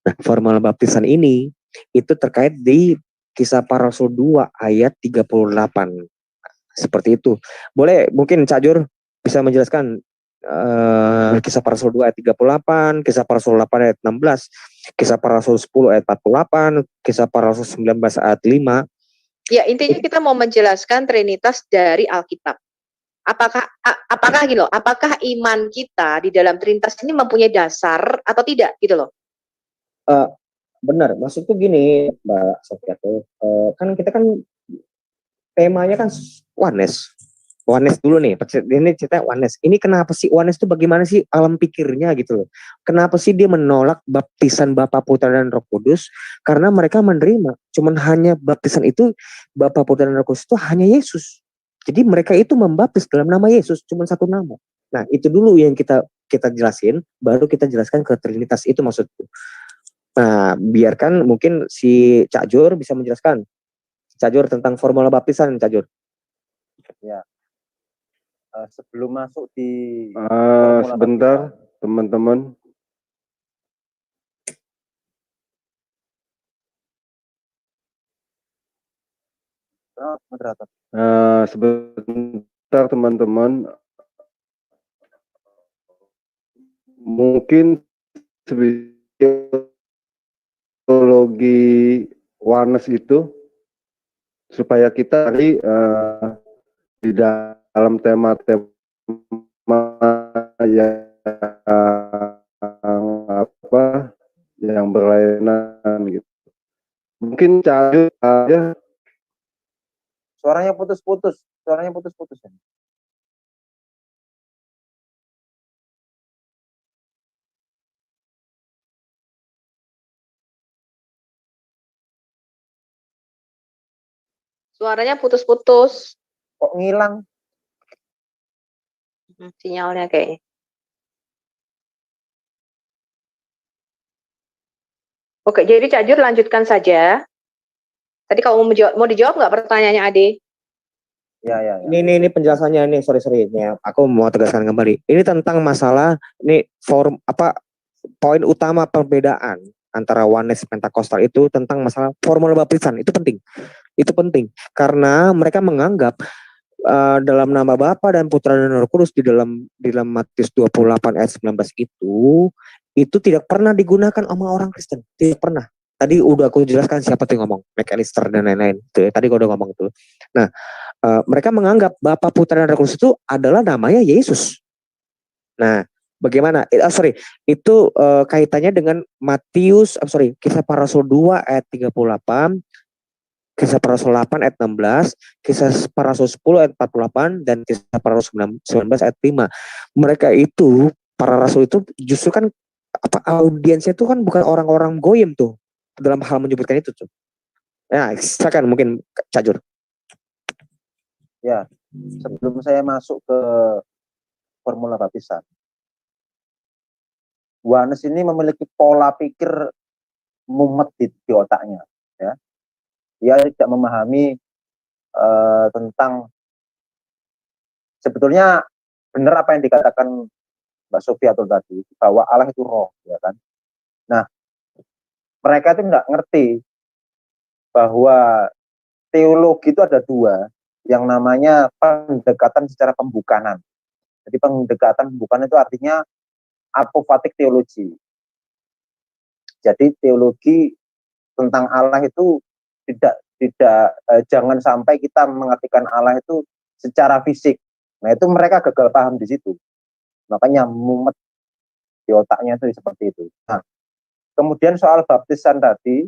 Nah, formula baptisan ini itu terkait di Kisah Para Rasul 2 ayat 38. Seperti itu. Boleh mungkin Cak Jur bisa menjelaskan Kisah Para Rasul 2 ayat 38, Kisah Para Rasul 8 ayat 16, Kisah Para Rasul 10 ayat 48, Kisah Para Rasul 19 ayat 5. Ya, intinya kita mau menjelaskan Trinitas dari Alkitab. Apakah gitu loh, apakah iman kita di dalam Trinitas ini mempunyai dasar atau tidak gitu loh? Benar, maksudku gini Mbak Sofia tuh, kan kita kan temanya kan oneness dulu nih. Ini cerita oneness. Ini kenapa sih oneness itu bagaimana sih alam pikirnya gitu loh? Kenapa sih dia menolak baptisan Bapa, Putra dan Roh Kudus? Karena mereka menerima cuman hanya baptisan itu Bapa, Putra dan Roh Kudus itu hanya Yesus. Jadi mereka itu membaptis dalam nama Yesus, cuma satu nama. Nah, itu dulu yang kita jelasin, baru kita jelaskan ke Trinitas, itu maksudku. Nah, biarkan mungkin si Cak Jur bisa menjelaskan. Cak Jur tentang formula baptisan, Cak Jur. Ya. Sebelum masuk di sebentar teman-teman. Sebentar teman-teman. Mungkin teologi oneness itu supaya kita di dalam tema-tema yang berlainan gitu. Mungkin cari aja. Suaranya putus-putus ya. Suaranya putus-putus. Kok ngilang? Sinyalnya kayaknya. Oke, jadi Cak Jur lanjutkan saja. Tadi kalau mau dijawab nggak pertanyaannya Ade? Ya. Ini penjelasannya nih, sorry nih, aku mau tegaskan kembali. Ini tentang masalah ini poin utama perbedaan antara Oneness Pentakostal itu tentang masalah formula baptisan. Itu penting karena mereka menganggap dalam nama Bapa dan Putra dan Roh Kudus di dalam Matius 28 ayat 19 itu tidak pernah digunakan sama orang Kristen, tidak pernah. Tadi udah aku jelaskan siapa tuh yang ngomong, McAllister dan lain-lain. Tadi aku udah ngomong itu. Nah, mereka menganggap Bapa, Putra dan Roh Kudus itu adalah namanya Yesus. Nah, bagaimana? Itu kaitannya dengan Kisah Para Rasul 2 ayat 38, Kisah Para Rasul 8 ayat 16, Kisah Para Rasul 10 ayat 48, dan Kisah Para Rasul 19 ayat 5. Mereka itu, para rasul itu justru kan audiensnya itu kan bukan orang-orang goyim tuh dalam hal menyebutkan itu tuh. Ya, silakan mungkin Cak Jur. Ya, sebelum saya masuk ke formula baptisan, Yohanes ini memiliki pola pikir mumet di otaknya, ya. Dia tidak memahami tentang sebetulnya benar apa yang dikatakan Mbak Sofiatul tadi, bahwa Allah itu roh, ya kan. Nah, mereka itu tidak ngerti bahwa teologi itu ada dua, yang namanya pendekatan secara pembukanan. Jadi pendekatan pembukaan itu artinya apofatik teologi. Jadi teologi tentang Allah itu tidak jangan sampai kita mengartikan Allah itu secara fisik. Nah, itu mereka gagal paham di situ. Makanya mumet di otaknya itu seperti itu. Nah, kemudian soal baptisan tadi,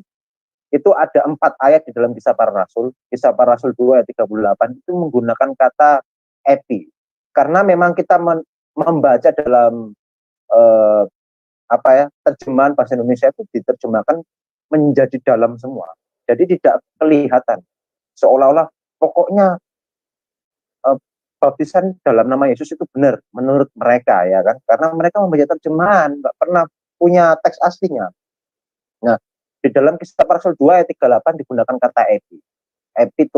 itu ada 4 ayat di dalam Kisah Para Rasul. Kisah Para Rasul 2 ayat 38 itu menggunakan kata epi. Karena memang kita membaca dalam terjemahan bahasa Indonesia itu diterjemahkan menjadi dalam semua. Jadi tidak kelihatan. Seolah-olah pokoknya baptisan dalam nama Yesus itu benar menurut mereka, ya kan? Karena mereka membaca terjemahan, nggak pernah punya teks aslinya. Nah, di dalam Kisah Para Rasul 2 ayat 38 digunakan kata epi. Epi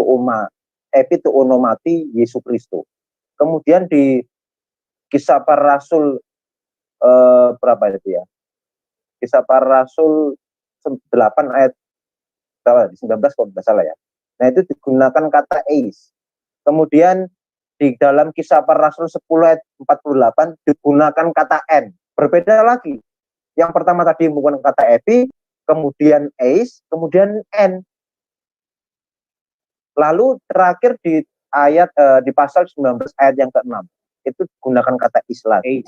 tu onomati Yesus Kristus. Kemudian di Kisah Para Rasul berapa itu ya? Kisah Para Rasul 8 ayat 19 kalau tidak salah ya. Nah, itu digunakan kata eis. Kemudian di dalam Kisah Para Rasul 10 ayat 48 digunakan kata n. Berbeda lagi. Yang pertama tadi menggunakan kata epi, kemudian eis, kemudian n. Lalu terakhir di ayat di pasal 19 ayat yang ke-6 itu digunakan kata is lagi.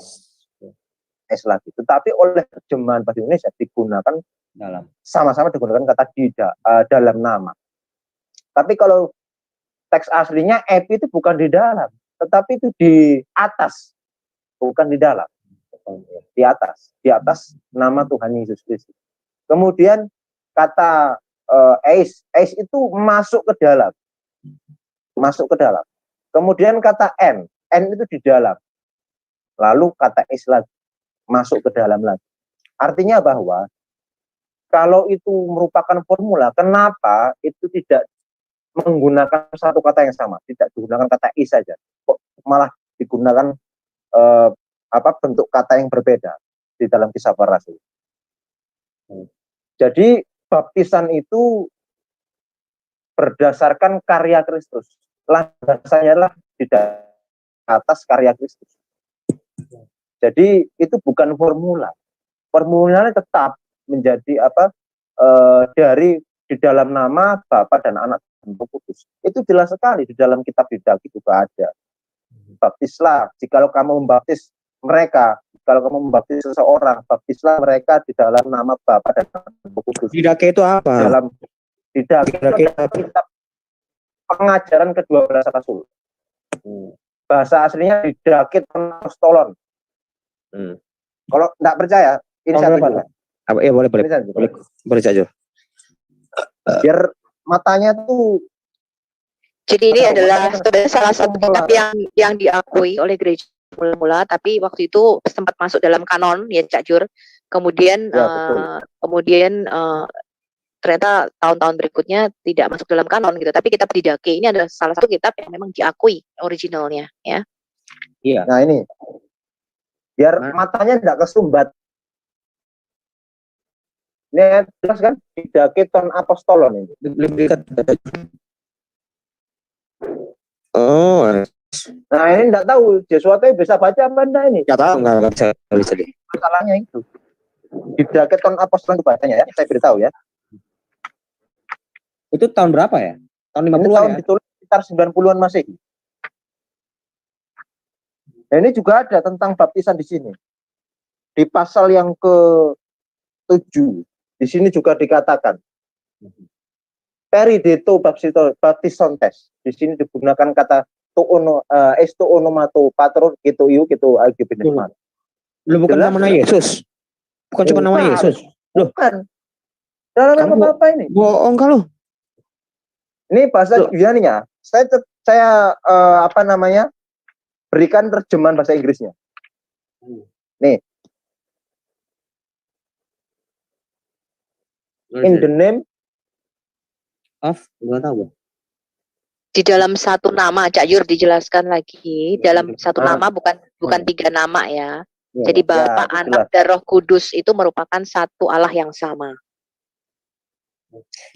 Es lagi. Tetapi oleh terjemahan bahasa Indonesia digunakan sama-sama digunakan kata dalam nama. Tapi kalau teks aslinya epi itu bukan di dalam, tetapi itu di atas, bukan di dalam. Di atas nama Tuhan Yesus Kristus. Kemudian kata eis itu masuk ke dalam. Kemudian kata n itu di dalam. Lalu kata eis lagi, masuk ke dalam lagi. Artinya bahwa kalau itu merupakan formula, kenapa itu tidak menggunakan satu kata yang sama, tidak digunakan kata is saja, kok malah digunakan bentuk kata yang berbeda di dalam Kisah Para Rasul. Jadi baptisan itu berdasarkan karya Kristus, landasannya adalah di atas karya Kristus. Jadi itu bukan formula, formulanya tetap menjadi dari di dalam nama Bapa dan Anak dan Roh Kudus. Itu jelas sekali di dalam kitab Yudaki juga ada. Baptislah, jikalau kamu membaptis mereka, kalau kamu membaptis seseorang, baptislah mereka di dalam nama Bapa dan Anak dan Roh Kudus. Yudaki itu apa? Dalam Yudaki itu adalah kitab pengajaran ke-12 Rasul. Bahasa aslinya Yudaki Apostolon. Kalau tidak percaya, ini saya tunjukkan. Ya boleh saja. Biar matanya tuh Jadi ini Atau adalah makanya sebenarnya salah satu kitab yang diakui oleh gereja mula-mula, tapi waktu itu sempat masuk dalam kanon ya Cak Jur. Kemudian ya betul. Ternyata tahun-tahun berikutnya tidak masuk dalam kanon gitu. Tapi kitab Didache ini adalah salah satu kitab yang memang diakui originalnya ya. Iya. Nah ini biar Nah. matanya tidak kesumbat. Ini jelas kan Didache ton apostolon ini. Lebih dekat. Oh, Nah ini tidak tahu Joshua itu bisa baca apa enggak ini. nggak tahu, nggak bisa deh. Masalahnya itu. Didache ton apostolon itu bacanya ya, saya beritahu ya. Itu tahun berapa ya? Tahun Ini 50-an tahun ya? ditulis sekitar 90-an Masehi. Nah, ini juga ada tentang baptisan di sini. Di pasal yang ke-7, di sini juga dikatakan perideto baptisontes. Di sini digunakan kata esto onomato patron gitu algebenesman. Lu bukan nama Yesus. Bukan cuma nama Yesus. Loh, bukan. Dalam apa ini? Bohong kalau. Ini bahasa Yunani-nya. Saya berikan terjemahan bahasa Inggrisnya. Nih. In the name of, nggak tahu. Di dalam satu nama, Cak Yur dijelaskan lagi. Dalam satu nama bukan tiga nama ya. Jadi Bapa, Anak, dan Roh Kudus itu merupakan satu Allah yang sama.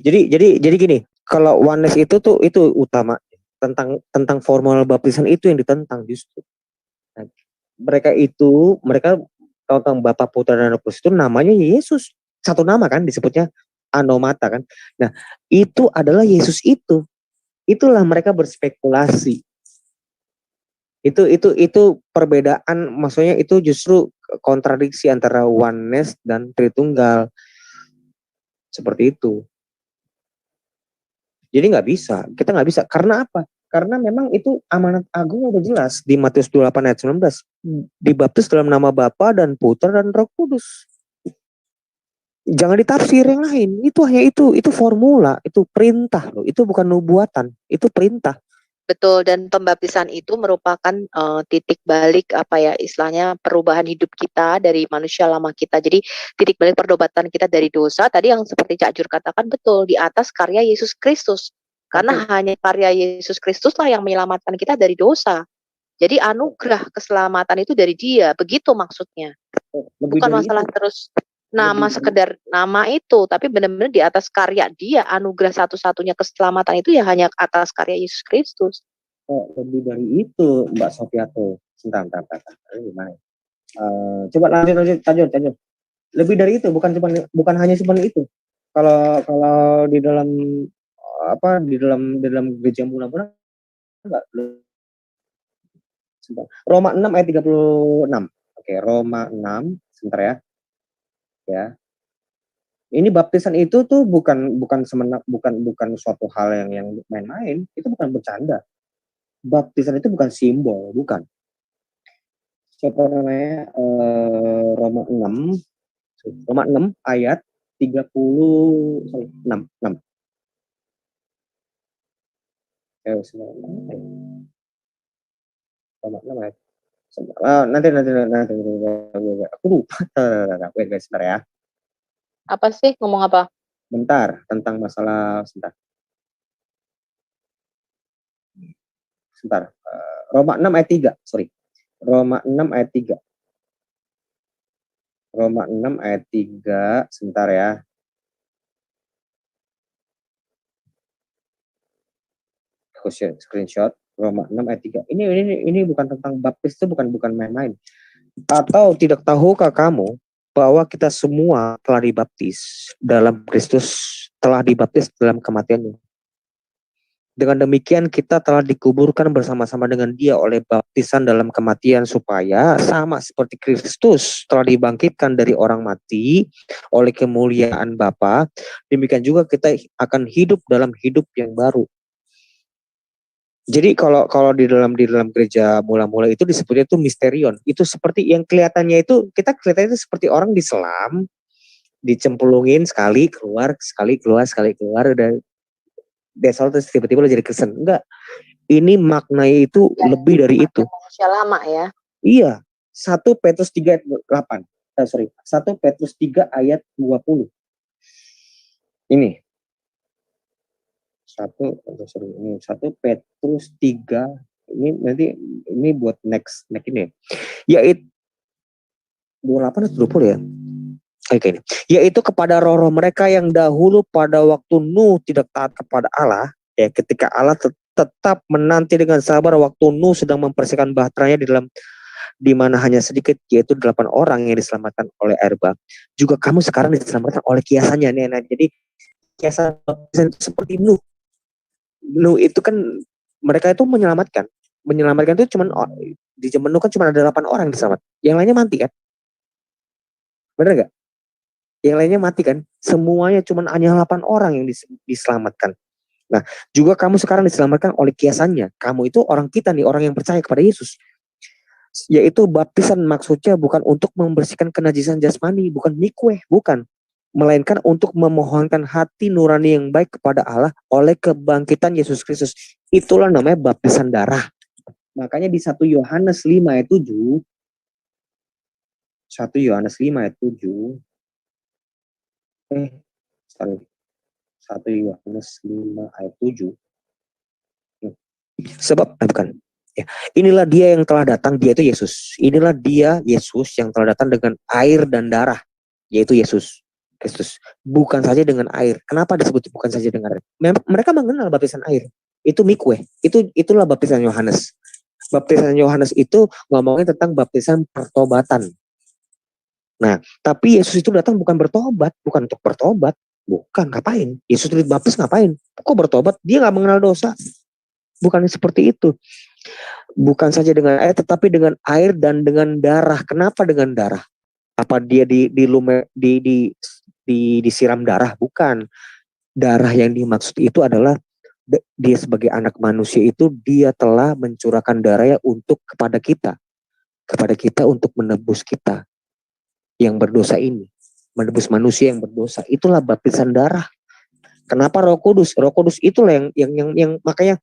Jadi gini, kalau oneness itu utama tentang formal baptisan itu yang ditentang justru. Nah, mereka tahu tentang Bapa, Putra, dan Roh Kudus itu namanya Yesus. Satu nama kan disebutnya anomata kan. Nah, itu adalah Yesus itu. Itulah mereka berspekulasi. Itu perbedaan, maksudnya itu justru kontradiksi antara oneness dan Tritunggal. Seperti itu. Jadi kita nggak bisa. Karena apa? Karena memang itu amanat agung udah jelas di Matius 28 ayat 19. Dibaptis dalam nama Bapa dan Putra dan Roh Kudus. Jangan ditafsir yang lain. Itu hanya itu formula, itu perintah loh. Itu bukan nubuatan, itu perintah. Betul, dan pembaptisan itu merupakan titik balik istilahnya perubahan hidup kita dari manusia lama kita. Jadi titik balik perdobatan kita dari dosa tadi yang seperti Cak Jur katakan betul di atas karya Yesus Kristus. Karena hanya karya Yesus Kristus lah yang menyelamatkan kita dari dosa. Jadi anugerah keselamatan itu dari Dia, begitu maksudnya. Bukan masalah terus nama sekedar nama itu, tapi benar-benar di atas karya Dia, anugerah satu-satunya keselamatan itu ya hanya atas karya Yesus Kristus. Lebih dari itu, Mbak Sofiato. Sebentar. Gimana? Coba lanjut. Lebih dari itu, bukan hanya cuma itu. Kalau di dalam gereja mula-mula enggak. Roma 6 ayat 36. Oke, Roma 6, sebentar ya. Ya. Ini baptisan itu tuh bukan suatu hal yang main-main, itu bukan bercanda. Baptisan itu bukan simbol, bukan. Siapa namanya? Roma 6 ayat 36. Roma 6 ayat. Nanti aku lupa. Wait guys, sebentar ya. Apa sih? Ngomong apa? Bentar, tentang masalah sebentar. Roma 6 ayat 3, sorry. Roma 6 ayat 3. Roma 6 ayat 3, sebentar ya. Aku screenshot Roma 6 ayat 3. Ini bukan tentang baptis, itu bukan main-main. Atau tidak tahukah kamu bahwa kita semua telah dibaptis dalam Kristus, telah dibaptis dalam kematiannya. Dengan demikian kita telah dikuburkan bersama-sama dengan Dia oleh baptisan dalam kematian, supaya sama seperti Kristus telah dibangkitkan dari orang mati oleh kemuliaan Bapa, demikian juga kita akan hidup dalam hidup yang baru. Jadi kalau di dalam gereja mula-mula itu disebutnya itu misterion. Itu seperti yang kelihatannya itu, kita kelihatannya itu seperti orang diselam, dicemplungin sekali keluar, udah desal terus tiba-tiba lo jadi Kristen. Enggak. Ini maknanya itu Ya, lebih dari itu. manusia lama ya. Iya, 1 Petrus 3 ayat 8. 1 Petrus 3 ayat 20. Ini. 1 Petrus 3 ini nanti ini buat next ini. Yaitu 28 atau 20 ya? Oke ini. Yaitu kepada roh-roh mereka yang dahulu pada waktu Nuh tidak taat kepada Allah, ya ketika Allah tetap menanti dengan sabar waktu Nuh sedang membersihkan bahteranya di mana hanya sedikit, yaitu 8 orang yang diselamatkan oleh air bah. Juga kamu sekarang diselamatkan oleh kiasannya. Nah, jadi kiasan seperti Nuh. Nuh itu kan mereka itu menyelamatkan itu cuman di zaman Nuh kan cuma ada 8 orang yang diselamat. Yang lainnya mati kan? Benar nggak? Yang lainnya mati kan? Semuanya cuma hanya 8 orang yang diselamatkan. Nah, juga kamu sekarang diselamatkan oleh kiasannya. Kamu itu orang kita nih, orang yang percaya kepada Yesus. Yaitu baptisan maksudnya bukan untuk membersihkan kenajisan jasmani, bukan mikweh, bukan. Melainkan untuk memohonkan hati nurani yang baik kepada Allah oleh kebangkitan Yesus Kristus. Itulah namanya baptisan darah. Makanya di 1 Yohanes 5 ayat 7, 1 Yohanes 5 ayat 7, 1 Yohanes 5 ayat 7. Sebab, bukan. Ya, inilah dia yang telah datang, dia itu Yesus. Inilah dia Yesus yang telah datang dengan air dan darah, yaitu Yesus Kristus. Bukan saja dengan air. Kenapa disebut bukan saja dengan air? Mereka mengenal baptisan air. Itu mikweh. Itulah baptisan Yohanes. Baptisan Yohanes itu ngomongin tentang baptisan pertobatan. Nah, tapi Yesus itu datang bukan bertobat, bukan untuk bertobat. Bukan, ngapain? Yesus dibaptis ngapain? Kok bertobat? Dia nggak mengenal dosa. Bukan seperti itu. Bukan saja dengan air, tetapi dengan air dan dengan darah. Kenapa dengan darah? Apa dia disiram darah? Bukan. Darah yang dimaksud itu adalah dia sebagai anak manusia itu dia telah mencurahkan darahnya untuk kepada kita untuk menebus kita yang berdosa ini, menebus manusia yang berdosa. Itulah baptisan darah. Kenapa Roh Kudus? Roh Kudus itulah yang makanya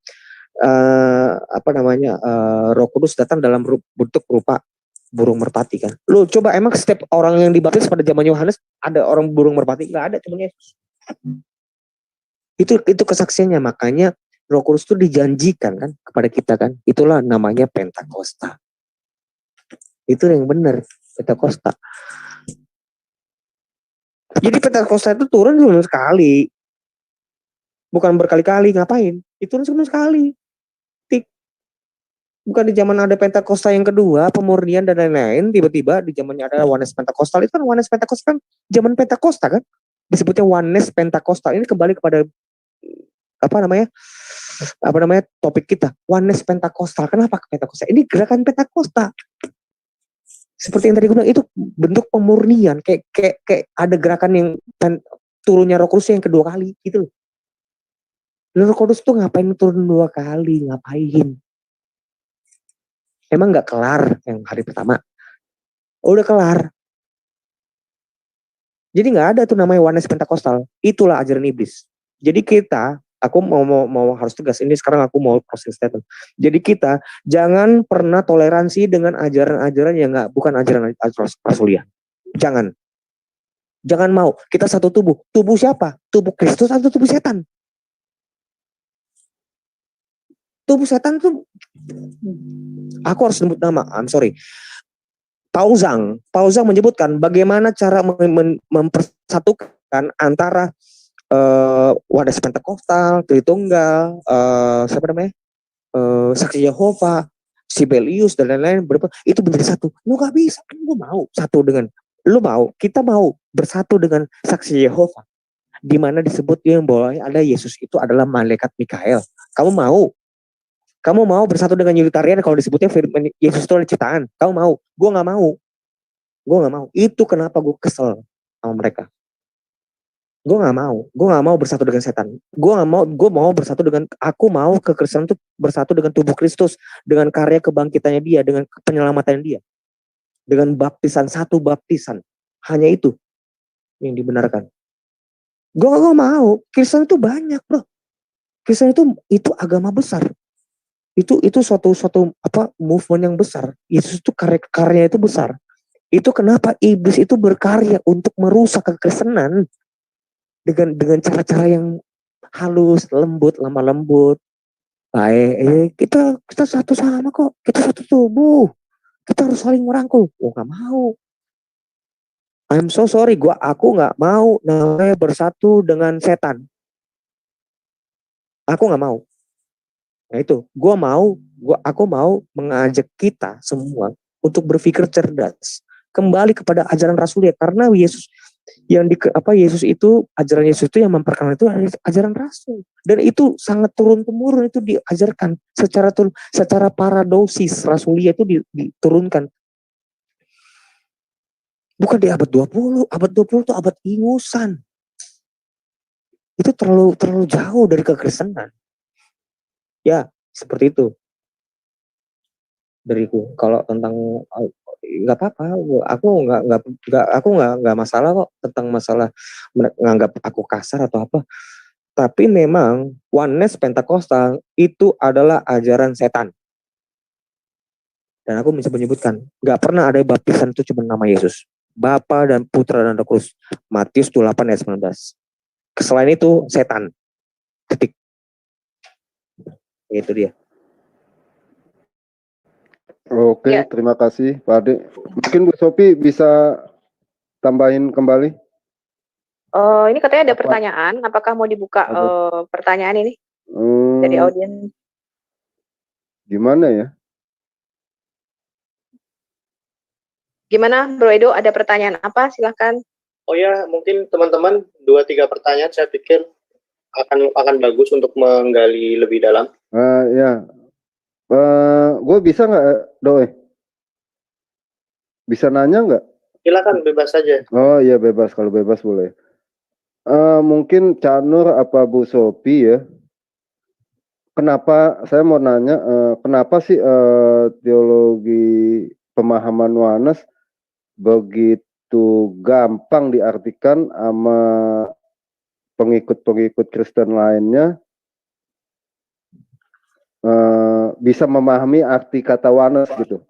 Roh Kudus datang dalam bentuk rupa burung merpati kan. Lu coba emang setiap orang yang dibaptis pada zaman Yohanes ada orang burung merpati? Nggak ada, cuma Yesus. Itu kesaksiannya, makanya Roh Kudus itu dijanjikan kan kepada kita kan. Itulah namanya Pentakosta. Itu yang benar, Pentakosta. Jadi Pentakosta itu turun cuma sekali. Bukan berkali-kali, ngapain? Itu turun sekali. Bukan di zaman ada Pentakosta yang kedua, pemurnian dan lain-lain, tiba-tiba di zamannya ada Oneness Pentakostal. Itu kan Oneness Pentakostal kan zaman Pentakosta kan? Disebutnya Oneness Pentakostal. Ini kembali kepada topik kita, Oneness Pentakostal. Kenapa Pentakostal? Ini gerakan Pentakosta. Seperti yang tadi gue bilang, itu bentuk pemurnian, kayak ada gerakan yang turunnya Roh Kudus yang kedua kali gitu. Roh Kudus tuh ngapain turun 2 kali? Ngapain? Emang nggak kelar yang hari pertama? Udah kelar. Jadi nggak ada tuh namanya Oneness Pentakostal. Itulah ajaran iblis. Jadi aku mau harus tegas ini sekarang, aku mau closing statement. Jadi kita jangan pernah toleransi dengan ajaran-ajaran yang bukan ajaran rasuliah. Jangan mau. Kita satu tubuh. Tubuh siapa? Tubuh Kristus atau tubuh setan? Tubuh setan tuh, aku harus sebut nama, I'm sorry. Pauzang menyebutkan bagaimana cara mempersatukan antara Oneness Pentakostal, Tritunggal, Saksi Yehova, Sibelius dan lain-lain, itu menjadi satu. Lu gak bisa, lu mau satu dengan, kita mau bersatu dengan Saksi Yehova, di mana disebut yang bahwa ada Yesus itu adalah malaikat Mikael. Kamu mau bersatu dengan Unitarian kalau disebutnya firman Yesus itu adalah ciptaan? Kamu mau? Gue nggak mau. Itu kenapa gue kesel sama mereka. Gue nggak mau bersatu dengan setan. Gue mau bersatu dengan, aku mau kekristenan itu bersatu dengan tubuh Kristus, dengan karya kebangkitannya dia, dengan penyelamatan dia, dengan satu baptisan. Hanya itu yang dibenarkan. Gue gak mau. Kristen itu banyak bro. Kristen itu agama besar. Itu suatu movement yang besar. Yesus itu karyanya itu besar. Itu kenapa iblis itu berkarya untuk merusak kekristenan dengan cara-cara yang halus, lembut, lemah lembut. Baik, kita satu sama kok. Kita satu tubuh. Kita harus saling merangkul. Oh, nggak mau. I'm so sorry, aku nggak mau namanya bersatu dengan setan. Aku nggak mau. Nah itu, aku mau mengajak kita semua untuk berpikir cerdas, kembali kepada ajaran Rasul ya, karena Yesus ajaran Yesus itu yang memperkenalkan itu ajaran Rasul, dan itu sangat turun temurun, itu diajarkan secara paradosis Rasulia itu diturunkan. Bukan di abad 20 itu abad ingusan. Itu terlalu jauh dari kekristenan. Ya, seperti itu dariku. Kalau tentang nggak apa-apa, aku nggak masalah kok tentang masalah menganggap aku kasar atau apa. Tapi memang oneness Pentakosta itu adalah ajaran setan. Dan aku bisa menyebutkan, nggak pernah ada baptisan itu cuma nama Yesus, Bapa dan Putra dan Roh Kudus. Matius 8 ayat 19. Selain itu setan. Titik. Itu dia. Oke, Ya. terima kasih Pak Ade. Mungkin Bu Sophie bisa tambahin kembali. Ini katanya ada Apa? pertanyaan. Apakah mau dibuka pertanyaan ini dari audiens? Gimana ya? Gimana, Bro Edo? Ada pertanyaan apa? Silahkan. Oh ya, mungkin teman-teman 2-3 pertanyaan saya pikir akan bagus untuk menggali lebih dalam. Ya, gue bisa nggak, Doi? Bisa nanya nggak? Silakan bebas saja. Oh iya, bebas, kalau bebas boleh. Mungkin Cak Nur apa Bu Sophie ya? Kenapa saya mau nanya? Kenapa sih teologi pemahaman oneness begitu gampang diartikan sama pengikut-pengikut Kristen lainnya? Bisa memahami arti kata oneness gitu,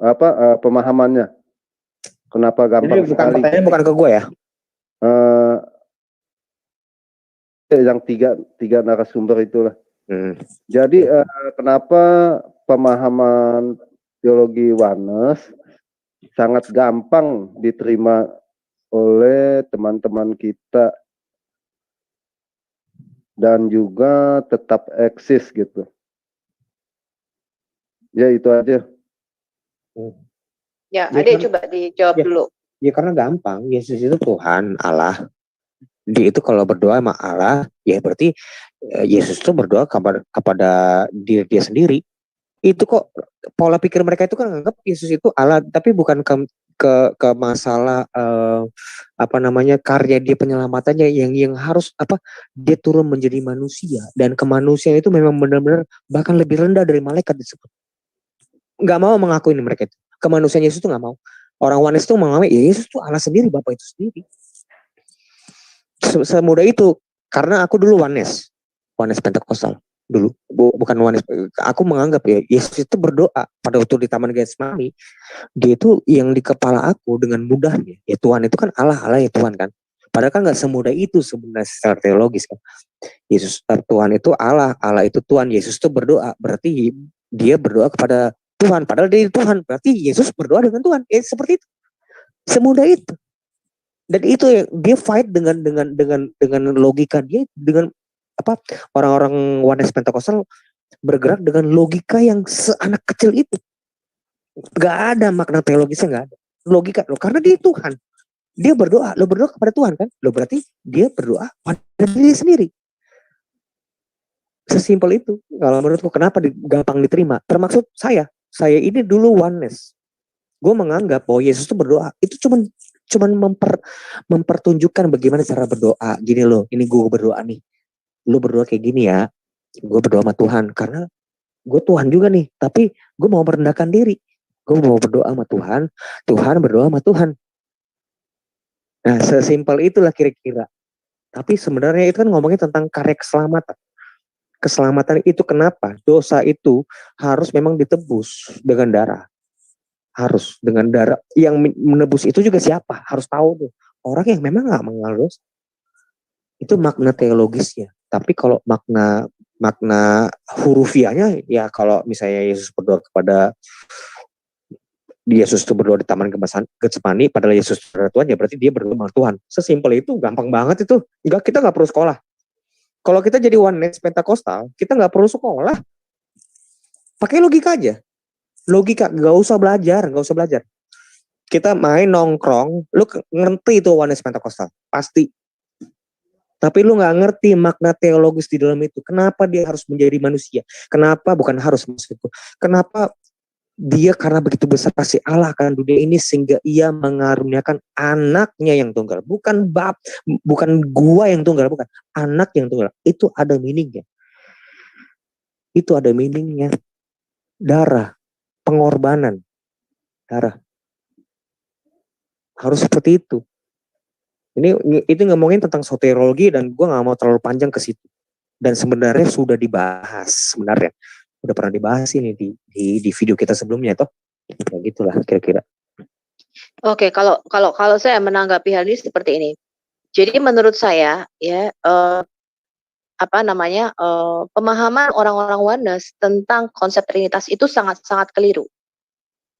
pemahamannya? Kenapa gampang Jadi sekali? pertanyaannya bukan ke gue ya? Yang tiga narasumber itulah. Jadi kenapa pemahaman teologi oneness sangat gampang diterima oleh teman-teman kita dan juga tetap eksis gitu. Ya itu aja. Ya, Ade coba dijawab dulu. Ya karena gampang, Yesus itu Tuhan, Allah. Dia itu kalau berdoa sama Allah, ya berarti Yesus itu berdoa kepada diri dia sendiri. Itu kok pola pikir mereka itu kan anggap Yesus itu Allah, tapi bukan ke masalah karya dia, penyelamatannya yang harus dia turun menjadi manusia, dan kemanusiaan itu memang benar-benar bahkan lebih rendah dari malaikat disebut. Nggak mau mengakui ini mereka itu. Kemanusiaan Yesus itu nggak mau. Orang oneness itu mengalami ya Yesus itu Allah sendiri, Bapa itu sendiri. Semudah itu. Karena aku dulu oneness Pentakostal dulu, bukan oneness. Aku menganggap ya Yesus itu berdoa pada waktu di Taman Getsemani, dia itu yang di kepala aku dengan mudahnya. Ya Tuhan itu kan Allah ya Tuhan kan. Padahal kan nggak semudah itu sebenarnya secara teologis kan. Yesus Tuhan itu Allah itu Tuhan. Yesus itu berdoa, berarti dia berdoa kepada Tuhan, padahal dia Tuhan, berarti Yesus berdoa dengan Tuhan. Seperti itu, semudah itu. Dan itu yang dia fight dengan logika dia, dengan orang-orang oneness Pentakostal bergerak dengan logika yang seanak kecil itu. Gak ada makna teologisnya, gak ada logika loh, karena dia Tuhan. Dia berdoa, lo berdoa kepada Tuhan kan, lo berarti dia berdoa pada diri sendiri. Sesimpel itu. Kalau menurutku kenapa gampang diterima, termasuk saya ini dulu oneness. Gue menganggap bahwa Yesus itu berdoa itu cuman mempertunjukkan bagaimana cara berdoa. Gini loh, ini gue berdoa nih, lu berdoa kayak gini ya, gue berdoa sama Tuhan karena gue Tuhan juga nih, tapi gue mau merendahkan diri, gue mau berdoa sama Tuhan, Tuhan berdoa sama Tuhan. Nah sesimpel itulah kira-kira. Tapi sebenarnya itu kan ngomongin tentang karya keselamatan. Keselamatan itu kenapa? Dosa itu harus memang ditebus dengan darah. Harus dengan darah. Yang menebus itu juga siapa? Harus tahu tuh. Orang yang memang nggak mengenal dosa. Itu makna teologisnya. Tapi kalau makna hurufiahnya, ya kalau misalnya Yesus berdoa kepada Yesus itu berdoa di Taman Getsemani, padahal Yesus adalah Tuhan, ya berarti dia berdoa sama Tuhan. Sesimpel itu, gampang banget itu. Kita nggak perlu sekolah. Kalau kita jadi Oneness Pentakostal, kita nggak perlu sekolah. Pakai logika aja. Logika, nggak usah belajar. Kita main nongkrong, lu ngerti itu Oneness Pentakostal, pasti. Tapi lu nggak ngerti makna teologis di dalam itu. Kenapa dia harus menjadi manusia? Kenapa bukan harus maksudku? Kenapa dia karena begitu besar kasih Allah akan dunia ini sehingga ia mengaruniakan anaknya yang tunggal, bukan gua yang tunggal, bukan anak yang tunggal. Itu ada meaningnya. Darah, pengorbanan, darah harus seperti itu. Itu ngomongin tentang soteriologi dan gue nggak mau terlalu panjang ke situ. Dan sebenarnya sudah dibahas udah pernah dibahas ini di video kita sebelumnya toh. Ya gitulah kira-kira. Oke, kalau saya menanggapi hal ini seperti ini. Jadi menurut saya ya pemahaman orang-orang Oneness tentang konsep Trinitas itu sangat-sangat keliru.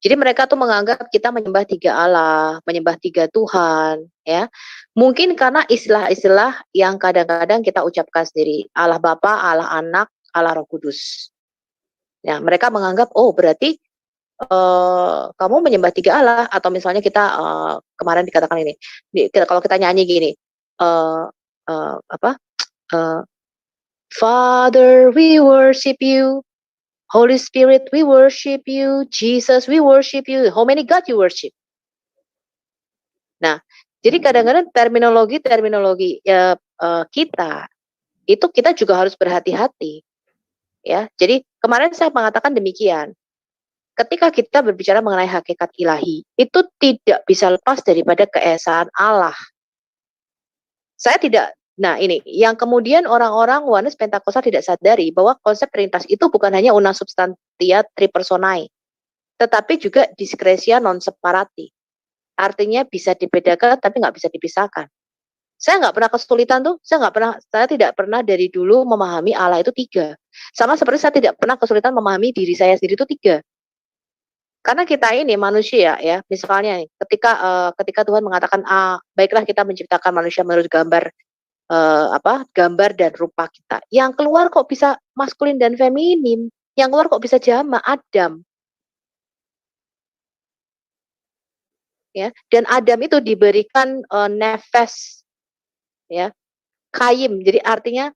Jadi mereka tuh menganggap kita menyembah 3 Allah, menyembah 3 Tuhan, ya. Mungkin karena istilah-istilah yang kadang-kadang kita ucapkan sendiri, Allah Bapa, Allah Anak, Allah Roh Kudus. Ya, mereka menganggap berarti kamu menyembah 3 Allah, atau misalnya kita kemarin dikatakan ini, kalau kita nyanyi gini, Father, we worship you. Holy Spirit, we worship you. Jesus, we worship you. How many God you worship? Nah, jadi kadang-kadang terminologi kita itu kita juga harus berhati-hati, ya. Jadi kemarin saya mengatakan demikian. Ketika kita berbicara mengenai hakikat ilahi, itu tidak bisa lepas daripada keesaan Allah. Nah ini, yang kemudian orang-orang Oneness Pentakostal tidak sadari bahwa konsep Trinitas itu bukan hanya una substantia tripersonai, tetapi juga diskresia non separati. Artinya bisa dibedakan tapi nggak bisa dipisahkan. Saya nggak pernah kesulitan tuh, saya tidak pernah dari dulu memahami Allah itu 3. Sama seperti saya tidak pernah kesulitan memahami diri saya sendiri itu 3. Karena kita ini manusia ya, misalnya ketika Tuhan mengatakan, baiklah kita menciptakan manusia menurut gambar dan rupa kita. Yang keluar kok bisa maskulin dan feminim, yang keluar kok bisa jamak, Adam. Ya, dan Adam itu diberikan nefes, ya, kaim, jadi artinya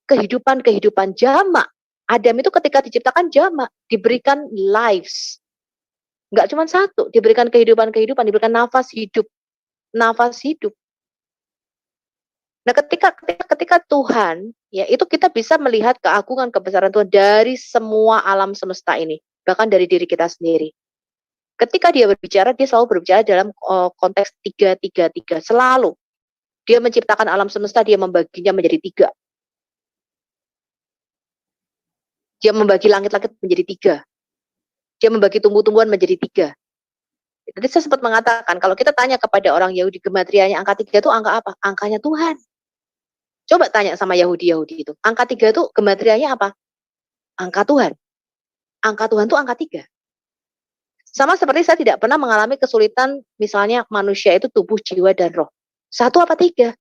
kehidupan jamak. Adam itu ketika diciptakan jamak, diberikan lives, nggak cuma satu, diberikan kehidupan, diberikan nafas hidup. Nah, ketika Tuhan, ya, itu kita bisa melihat keagungan kebesaran Tuhan dari semua alam semesta ini, bahkan dari diri kita sendiri. Ketika dia berbicara, dia selalu berbicara dalam konteks 3-3-3. Selalu. Dia menciptakan alam semesta, dia membaginya menjadi 3. Dia membagi langit-langit menjadi 3. Dia membagi tumbuh-tumbuhan menjadi 3. Jadi saya sempat mengatakan, kalau kita tanya kepada orang Yahudi, gematrianya angka 3 itu angka apa? Angkanya Tuhan. Coba tanya sama Yahudi itu. Angka 3 itu gematrianya apa? Angka Tuhan. Angka Tuhan itu angka 3. Sama seperti saya tidak pernah mengalami kesulitan misalnya manusia itu tubuh, jiwa, dan roh. 1 apa 3?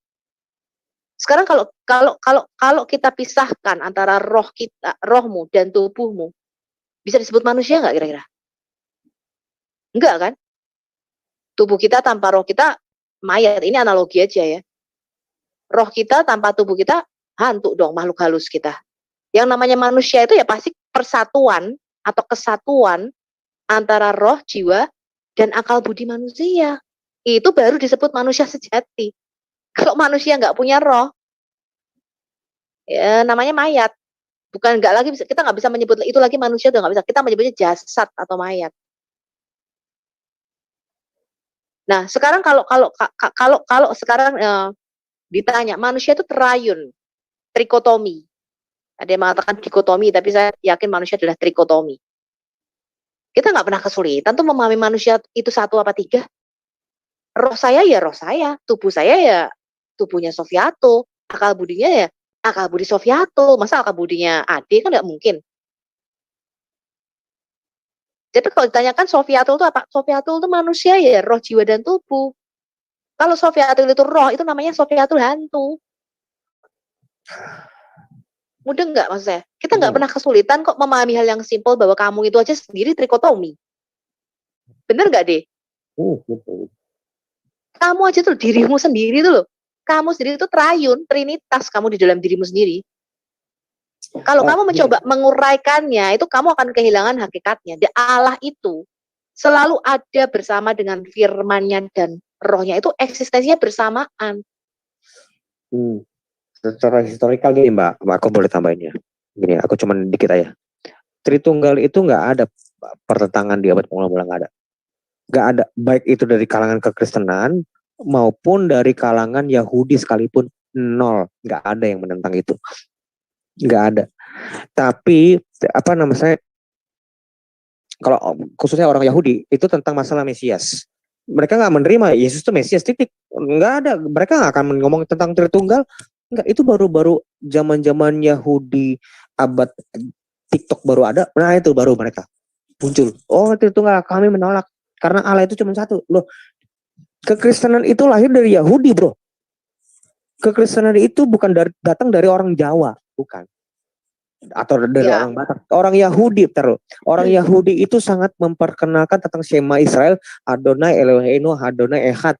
Sekarang kalau kita pisahkan antara rohmu dan tubuhmu, bisa disebut manusia nggak kira-kira? Enggak kan? Tubuh kita tanpa roh kita mayat. Ini analogi aja ya. Roh kita tanpa tubuh kita hantu dong, makhluk halus kita. Yang namanya manusia itu ya pasti persatuan atau kesatuan antara roh, jiwa, dan akal budi manusia. Itu baru disebut manusia sejati. Kalau manusia nggak punya roh, ya namanya mayat. Kita nggak bisa menyebut itu lagi manusia, udah nggak bisa. Kita menyebutnya jasad atau mayat. Nah, sekarang kalau sekarang ditanya manusia itu terayun, trikotomi. Ada yang mengatakan dikotomi, tapi saya yakin manusia adalah trikotomi. Kita nggak pernah kesulitan tuh memahami manusia itu satu apa tiga. Roh saya ya roh saya, tubuh saya ya tubuhnya Sofiato, akal budinya ya akal budi Sofiato, masa akal budinya Ade kan nggak mungkin. Jadi kalau ditanyakan Sofiatul itu apa? Sofiatul itu manusia ya, roh, jiwa, dan tubuh. Kalau Sofiatul itu roh, itu namanya Sofiatul hantu. Mudah nggak maksud saya? Kita nggak pernah kesulitan kok memahami hal yang simpel bahwa kamu itu aja sendiri trikotomi. Bener nggak deh? Betul. Kamu aja tuh dirimu sendiri tuh loh. Kamu sendiri itu triun, trinitas kamu di dalam dirimu sendiri. Kalau kamu mencoba menguraikannya, itu kamu akan kehilangan hakikatnya. Allah itu selalu ada bersama dengan firman-Nya dan rohnya, itu eksistensinya bersamaan. Secara historikal gini Mbak, aku boleh tambahin ya. Gini, aku cuman dikit aja. Tritunggal itu nggak ada pertentangan di abad mula-mula, nggak ada. Nggak ada, baik itu dari kalangan kekristenan maupun dari kalangan Yahudi sekalipun, nol, nggak ada yang menentang itu, nggak ada. Tapi apa namanya, kalau khususnya orang Yahudi itu tentang masalah Mesias, mereka nggak menerima Yesus itu Mesias, titik, nggak ada, mereka nggak akan ngomong tentang Tritunggal, nggak. Itu baru zaman Yahudi abad TikTok baru ada, nah itu baru mereka muncul, oh Tritunggal kami menolak karena Allah itu cuma satu. Loh, kekristenan itu lahir dari Yahudi, bro. Kekristenan itu bukan datang dari orang Jawa, bukan, atau dari orang Batak, orang Yahudi. Orang Yahudi itu sangat memperkenalkan tentang Shema Israel, Adonai Eloheinu, Adonai Echad,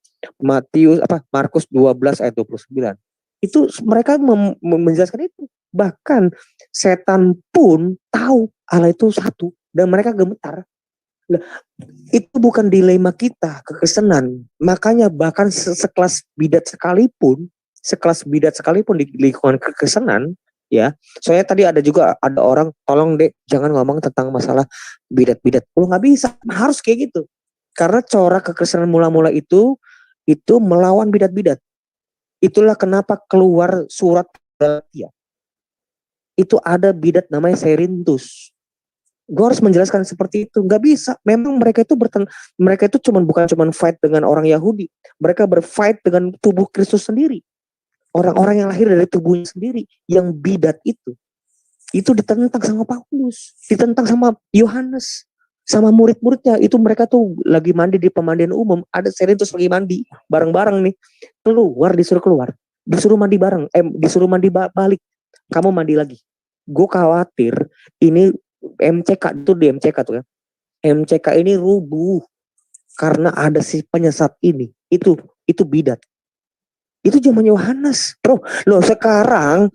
Markus 12 ayat 29. Itu mereka menjelaskan itu. Bahkan setan pun tahu Allah itu satu dan mereka gemetar. Itu bukan dilema kita kekristenan. Makanya bahkan sekelas bidat sekalipun di lingkungan kekristenan, ya. Soalnya tadi ada orang, tolong deh jangan ngomong tentang masalah bidat. Lu nggak bisa, harus kayak gitu. Karena corak kekristenan mula-mula itu melawan bidat-bidat. Itulah kenapa keluar surat Galatia. Itu ada bidat namanya Serintus. Gue harus menjelaskan seperti itu, nggak bisa. Memang mereka itu bukan cuma fight dengan orang Yahudi, mereka berfight dengan tubuh Kristus sendiri, orang-orang yang lahir dari tubuhnya sendiri, yang bidat itu ditentang sama Paulus, ditentang sama Yohanes, sama murid-muridnya. Itu mereka tuh lagi mandi di pemandian umum, ada Serintus lagi mandi bareng-bareng nih, disuruh mandi bareng, disuruh mandi balik, kamu mandi lagi. Gue khawatir ini MCK itu di MCK tuh ya. MCK ini rubuh karena ada si penyesat ini. Itu bidat. Itu zaman Yohanes, bro. Loh sekarang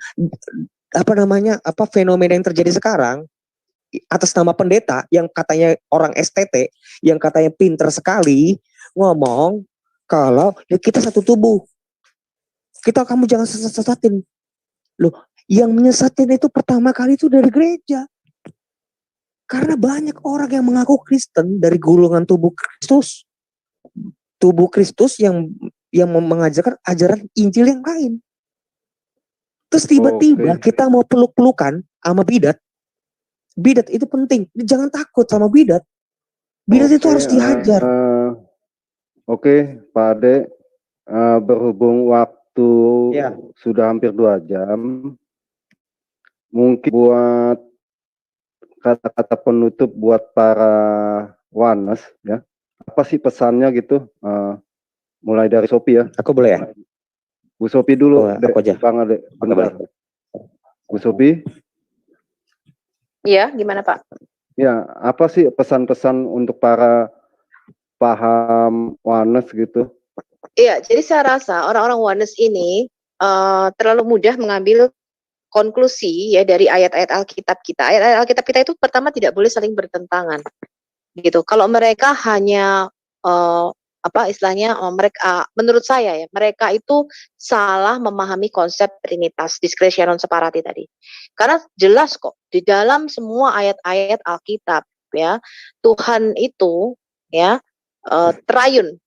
fenomena yang terjadi sekarang atas nama pendeta yang katanya orang STT, yang katanya pinter sekali ngomong kalau ya kita satu tubuh. Kamu jangan sesatin. Loh, yang menyesatin itu pertama kali itu dari gereja. Karena banyak orang yang mengaku Kristen dari golongan tubuh Kristus yang mengajarkan ajaran Injil yang lain. Terus tiba-tiba kita mau peluk-pelukan sama bidat. Bidat itu penting, jangan takut sama bidat. Bidat itu harus dihajar. Oke, Pak Ade, berhubung waktu sudah hampir 2 jam, mungkin buat kata-kata penutup buat para Wanes ya, apa sih pesannya gitu, mulai dari Sophie ya. Aku boleh ya? Bu Sophie dulu. Aku aja. Bang Ade, bentar. Bu Sophie. Iya, gimana Pak? Ya, apa sih pesan-pesan untuk para paham Wanes gitu? Iya, jadi saya rasa orang-orang Wanes ini terlalu mudah mengambil konklusi ya dari ayat-ayat Alkitab kita. Ayat-ayat Alkitab kita itu pertama tidak boleh saling bertentangan, gitu. Kalau mereka hanya mereka, menurut saya ya, mereka itu salah memahami konsep Trinitas, Discretionem Separati tadi. Karena jelas kok di dalam semua ayat-ayat Alkitab ya, Tuhan itu ya triun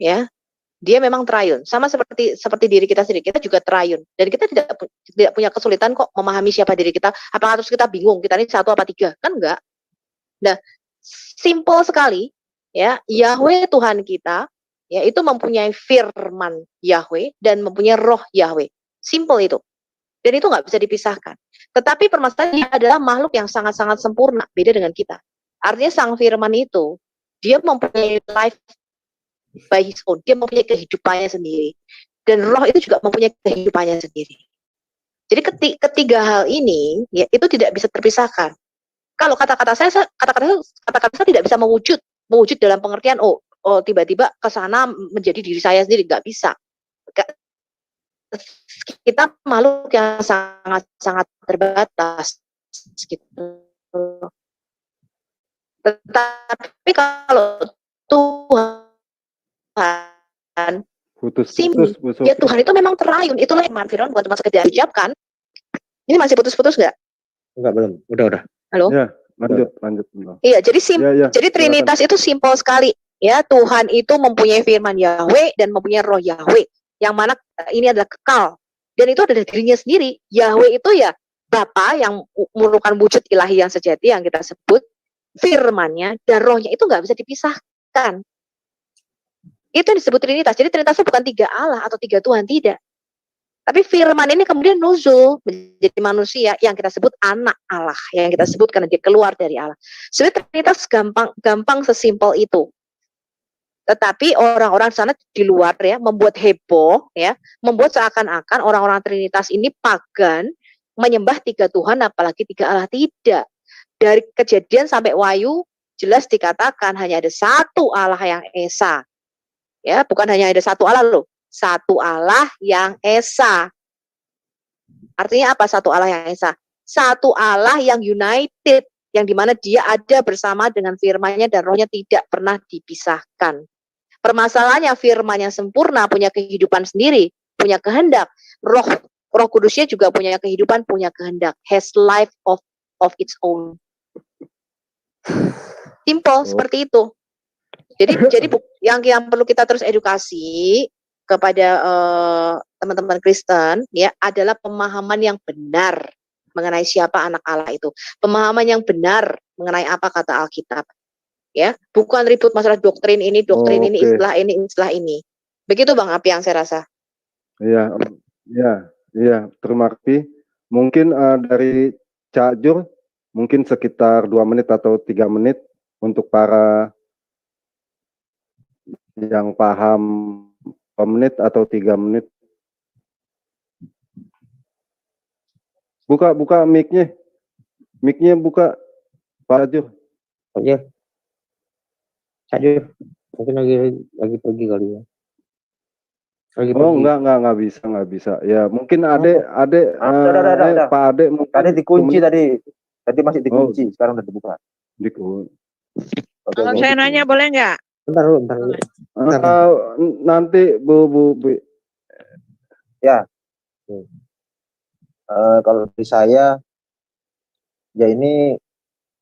ya. Dia memang triune, sama seperti diri kita sendiri. Kita juga triune, dan kita tidak punya kesulitan kok memahami siapa diri kita. Apakah terus kita bingung kita ini satu apa tiga? Kan enggak. Nah, simple sekali ya. Yahweh Tuhan kita ya itu mempunyai firman Yahweh dan mempunyai roh Yahweh. Simple itu. Dan itu nggak bisa dipisahkan. Tetapi permasalahannya dia adalah makhluk yang sangat-sangat sempurna, beda dengan kita. Artinya sang firman itu dia mempunyai life by his own, dia mempunyai kehidupannya sendiri, dan roh itu juga mempunyai kehidupannya sendiri. Jadi ketiga hal ini ya itu tidak bisa terpisahkan. Kalau kata-kata saya tidak bisa mewujud dalam pengertian tiba-tiba ke sana menjadi diri saya sendiri, nggak bisa. Kita makhluk yang sangat terbatas gitu. Tetapi kalau Tuhan Putus. ya Tuhan itu memang terayun. Itulah yang Firman bukan cuma sekedar diucapkan. Ini masih putus-putus nggak? Enggak, belum. Udah. Halo? Ya, lanjut. Iya, jadi Ya, Trinitas itu simpel sekali. Ya, Tuhan itu mempunyai firman Yahweh dan mempunyai roh Yahweh. Yang mana ini adalah kekal. Dan itu adalah dirinya sendiri. Yahweh itu ya Bapa yang merupakan wujud ilahi yang sejati yang kita sebut. Firmannya dan rohnya itu nggak bisa dipisahkan. Itu yang disebut Trinitas. Jadi Trinitasnya bukan tiga Allah atau tiga Tuhan, tidak. Tapi firman ini kemudian nuzul menjadi manusia yang kita sebut anak Allah, yang kita sebut karena dia keluar dari Allah. Sebenarnya Trinitas gampang sesimpel itu. Tetapi orang-orang sana di luar ya membuat heboh ya, membuat seakan-akan orang-orang Trinitas ini pagan, menyembah tiga Tuhan apalagi tiga Allah. Tidak. Dari Kejadian sampai Wahyu jelas dikatakan hanya ada satu Allah yang esa. Ya, bukan hanya ada satu Allah loh. Satu Allah yang esa. Artinya apa satu Allah yang esa? Satu Allah yang united, yang dimana dia ada bersama dengan firman-Nya dan rohnya tidak pernah dipisahkan. Permasalahannya firman yang sempurna punya kehidupan sendiri, punya kehendak. Roh Kudusnya juga punya kehidupan, punya kehendak. Has life of its own. Simple seperti itu. Jadi yang perlu kita terus edukasi kepada teman-teman Kristen ya adalah pemahaman yang benar mengenai siapa anak Allah itu. Pemahaman yang benar mengenai apa kata Alkitab. Ya, bukan ribut masalah doktrin ini, ini, istilah ini. Begitu Bang Api yang saya rasa. Iya, terima kasih. Mungkin dari Cak Jur mungkin sekitar 2 menit atau 3 menit untuk para yang paham 2 menit atau 3 menit. Buka mic-nya. Mic-nya buka, Pak Jur. Oke. Sajur. Mungkin lagi pergi kali ya. Enggak bisa. Ya, mungkin Pak Ade mungkin tadi dikunci tadi masih dikunci, sekarang udah dibuka. Kalau saya nanya boleh nggak? Bentar dulu. Nanti Bu. Ya. Kalau dari saya, ya ini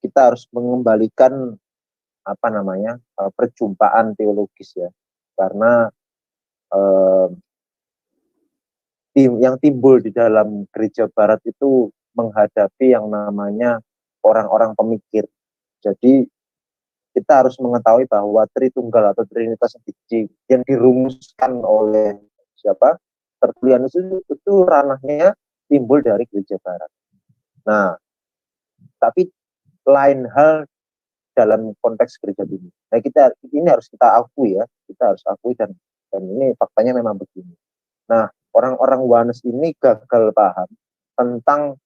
kita harus mengembalikan perjumpaan teologis ya, karena yang timbul di dalam gereja Barat itu menghadapi yang namanya orang-orang pemikir. Jadi kita harus mengetahui bahwa Tritunggal atau Trinitas yang dirumuskan oleh Tertullianus itu ranahnya timbul dari gereja Barat. Nah, tapi lain hal dalam konteks gereja ini. Nah, ini harus kita akui ya, kita harus akui dan ini faktanya memang begini. Nah, orang-orang Yohanes ini gagal paham tentang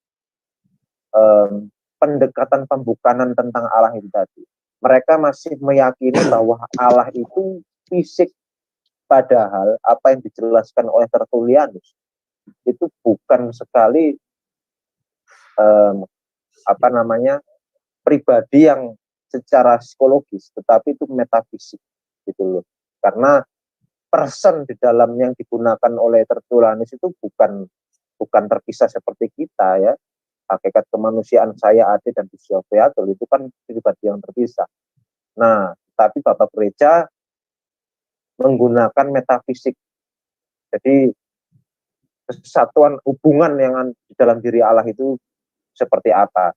pendekatan pembukanan tentang Allah itu tadi. Mereka masih meyakini bahwa Allah itu fisik, padahal apa yang dijelaskan oleh Tertullianus itu bukan sekali pribadi yang secara psikologis, tetapi itu metafisik gitu loh. Karena person di dalam yang digunakan oleh Tertullianus itu bukan terpisah seperti kita ya. Hakikat kemanusiaan saya ada dan Dusya Beatul itu kan pribadi yang terpisah. Nah, tapi Bapak Gereja menggunakan metafisik. Jadi kesatuan hubungan yang di dalam diri Allah itu seperti apa.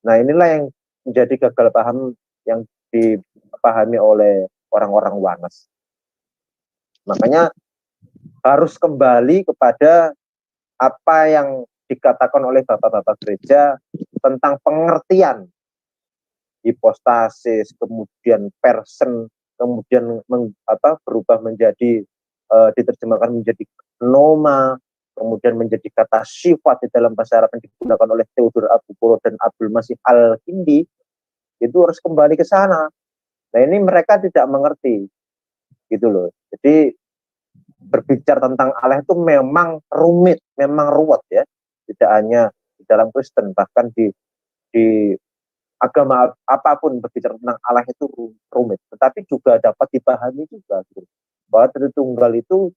Nah, inilah yang menjadi gagal paham yang dipahami oleh orang-orang Wanes. Makanya harus kembali kepada apa yang dikatakan oleh bapak-bapak gereja tentang pengertian hipostasis, kemudian person, kemudian berubah menjadi diterjemahkan menjadi noma, kemudian menjadi kata sifat di dalam bahasa Arab yang digunakan oleh Theodor Abupuro dan Abdul Masih Al-Kindi, itu harus kembali ke sana. Nah, ini mereka tidak mengerti, gitu loh. Jadi berbicara tentang Allah itu memang rumit, memang ruwet ya. Tidak hanya di dalam Kristen, bahkan di agama apapun berbicara tentang Allah itu rumit. Tetapi juga dapat dipahami juga, gitu. Bahwa Tritunggal itu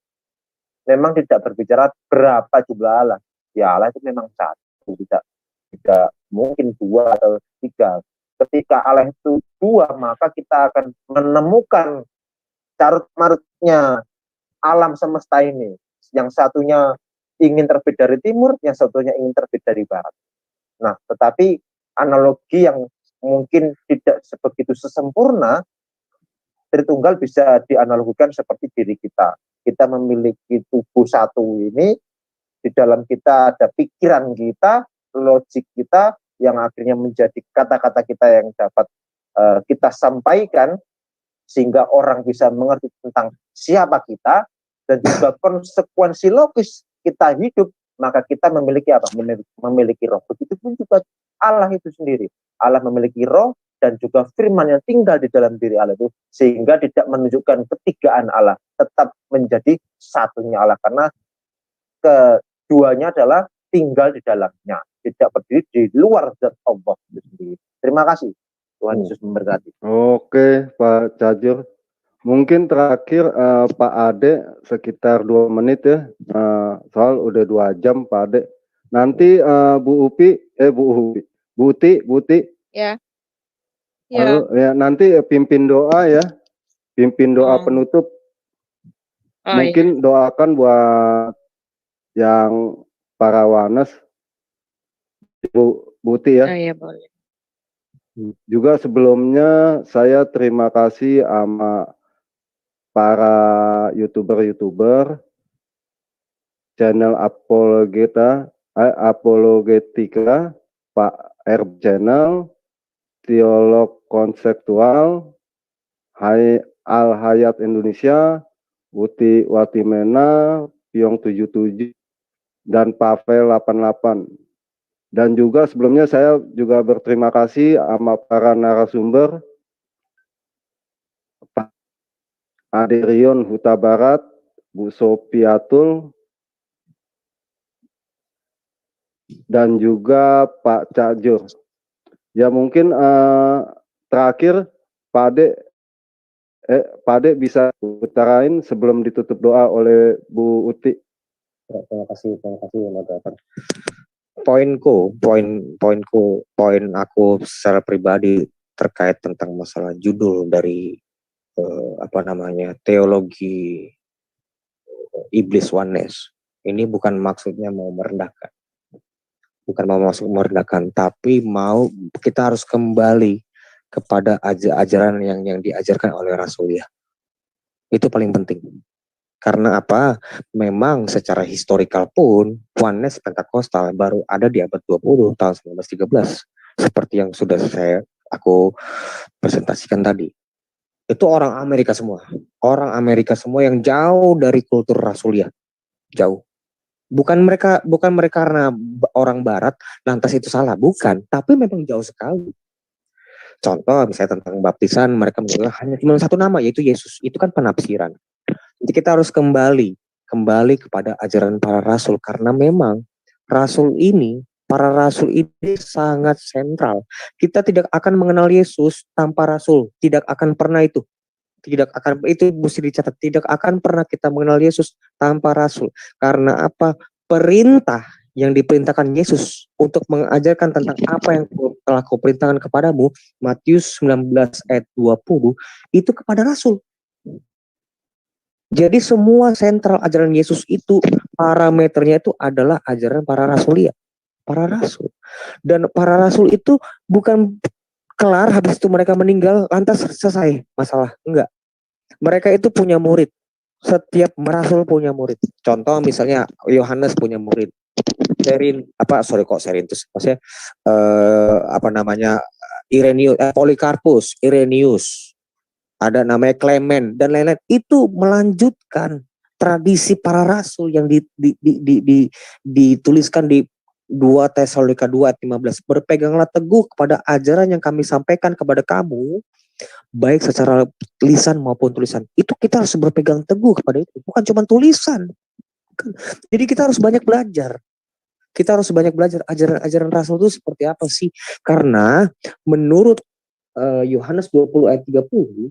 memang tidak berbicara berapa jumlah Allah. Ya, Allah itu memang satu, tidak mungkin dua atau tiga. Ketika Allah itu dua, maka kita akan menemukan carut marutnya alam semesta ini. Yang satunya ingin terbit dari timur, yang satunya ingin terbit dari barat. Nah, tetapi analogi yang mungkin tidak sebegitu sesempurna, Tritunggal bisa dianalogikan seperti diri kita. Kita memiliki tubuh satu ini, di dalam kita ada pikiran kita, logik kita, yang akhirnya menjadi kata-kata kita yang dapat kita sampaikan, sehingga orang bisa mengerti tentang siapa kita, dan juga konsekuensi logis kita hidup, maka kita memiliki apa? Memiliki roh. Begitupun juga Allah itu sendiri. Allah memiliki roh dan juga firman yang tinggal di dalam diri Allah itu, sehingga tidak menunjukkan ketigaan Allah, tetap menjadi satunya Allah, karena keduanya adalah tinggal di dalamnya, tidak berdiri di luar zat Allah itu sendiri. Terima kasih. Tuhan Yesus memberkati. Oke, Pak Cajur. Mungkin terakhir Pak Ade sekitar 2 menit ya. Soal udah 2 jam Pak Ade. Nanti Bu Uti. Ya. Halo, ya nanti pimpin doa ya. Pimpin doa penutup. Mungkin doakan buat yang para Wanes. Bu Uti ya. Iya, boleh. Juga sebelumnya saya terima kasih sama para YouTuber channel Apologetika, Pak R Channel, Teolog Konseptual, Al Hayat Indonesia, Uti Watimena, Piong 77, dan Pavel 88. Dan juga sebelumnya saya juga berterima kasih sama para narasumber, Pak Aderion Huta Barat, Bu Sopiatul, dan juga Pak Cajur. Ya mungkin terakhir Pak Ade bisa utarain sebelum ditutup doa oleh Bu Uti. Ya, terima kasih moderator. Poin aku secara pribadi terkait tentang masalah judul dari teologi iblis oneness. Ini bukan maksudnya mau merendahkan. Tapi kita harus kembali kepada ajaran yang diajarkan oleh Rasul ya. Itu paling penting. Karena apa? Memang secara historikal pun oneness Pentakosta baru ada di abad 20 tahun 1913. Seperti yang sudah aku presentasikan tadi. Itu orang Amerika semua. Orang Amerika semua yang jauh dari kultur Rasuliah. Jauh. Bukan mereka karena orang barat lantas itu salah, bukan, tapi memang jauh sekali. Contoh misalnya tentang baptisan, mereka mengatakan hanya cuma satu nama, yaitu Yesus. Itu kan penafsiran. Jadi kita harus kembali kepada ajaran para rasul, karena memang para rasul ini sangat sentral. Kita tidak akan mengenal Yesus tanpa rasul, tidak akan pernah itu. Itu mesti dicatat, tidak akan pernah kita mengenal Yesus tanpa rasul. Karena apa? Perintah yang diperintahkan Yesus untuk mengajarkan tentang apa yang telah kau perintahkan kepadamu, Matius 19 ayat 20, itu kepada rasul. Jadi semua sentral ajaran Yesus itu parameternya itu adalah ajaran para rasulia, para rasul. Dan para rasul itu bukan kelar habis itu mereka meninggal lantas selesai masalah, enggak. Mereka itu punya murid. Setiap rasul punya murid. Contoh misalnya Yohanes punya murid. Maksudnya Polikarpus, Irenaeus, ada namanya Clement dan lain-lain. Itu melanjutkan tradisi para rasul yang dituliskan di 2 Tesalonika 2 ayat 15. Berpeganglah teguh kepada ajaran yang kami sampaikan kepada kamu, baik secara lisan maupun tulisan. Itu kita harus berpegang teguh kepada itu, bukan cuma tulisan. Jadi kita harus banyak belajar. Kita harus banyak belajar ajaran-ajaran rasul itu seperti apa sih? Karena menurut Yohanes 20 ayat 30,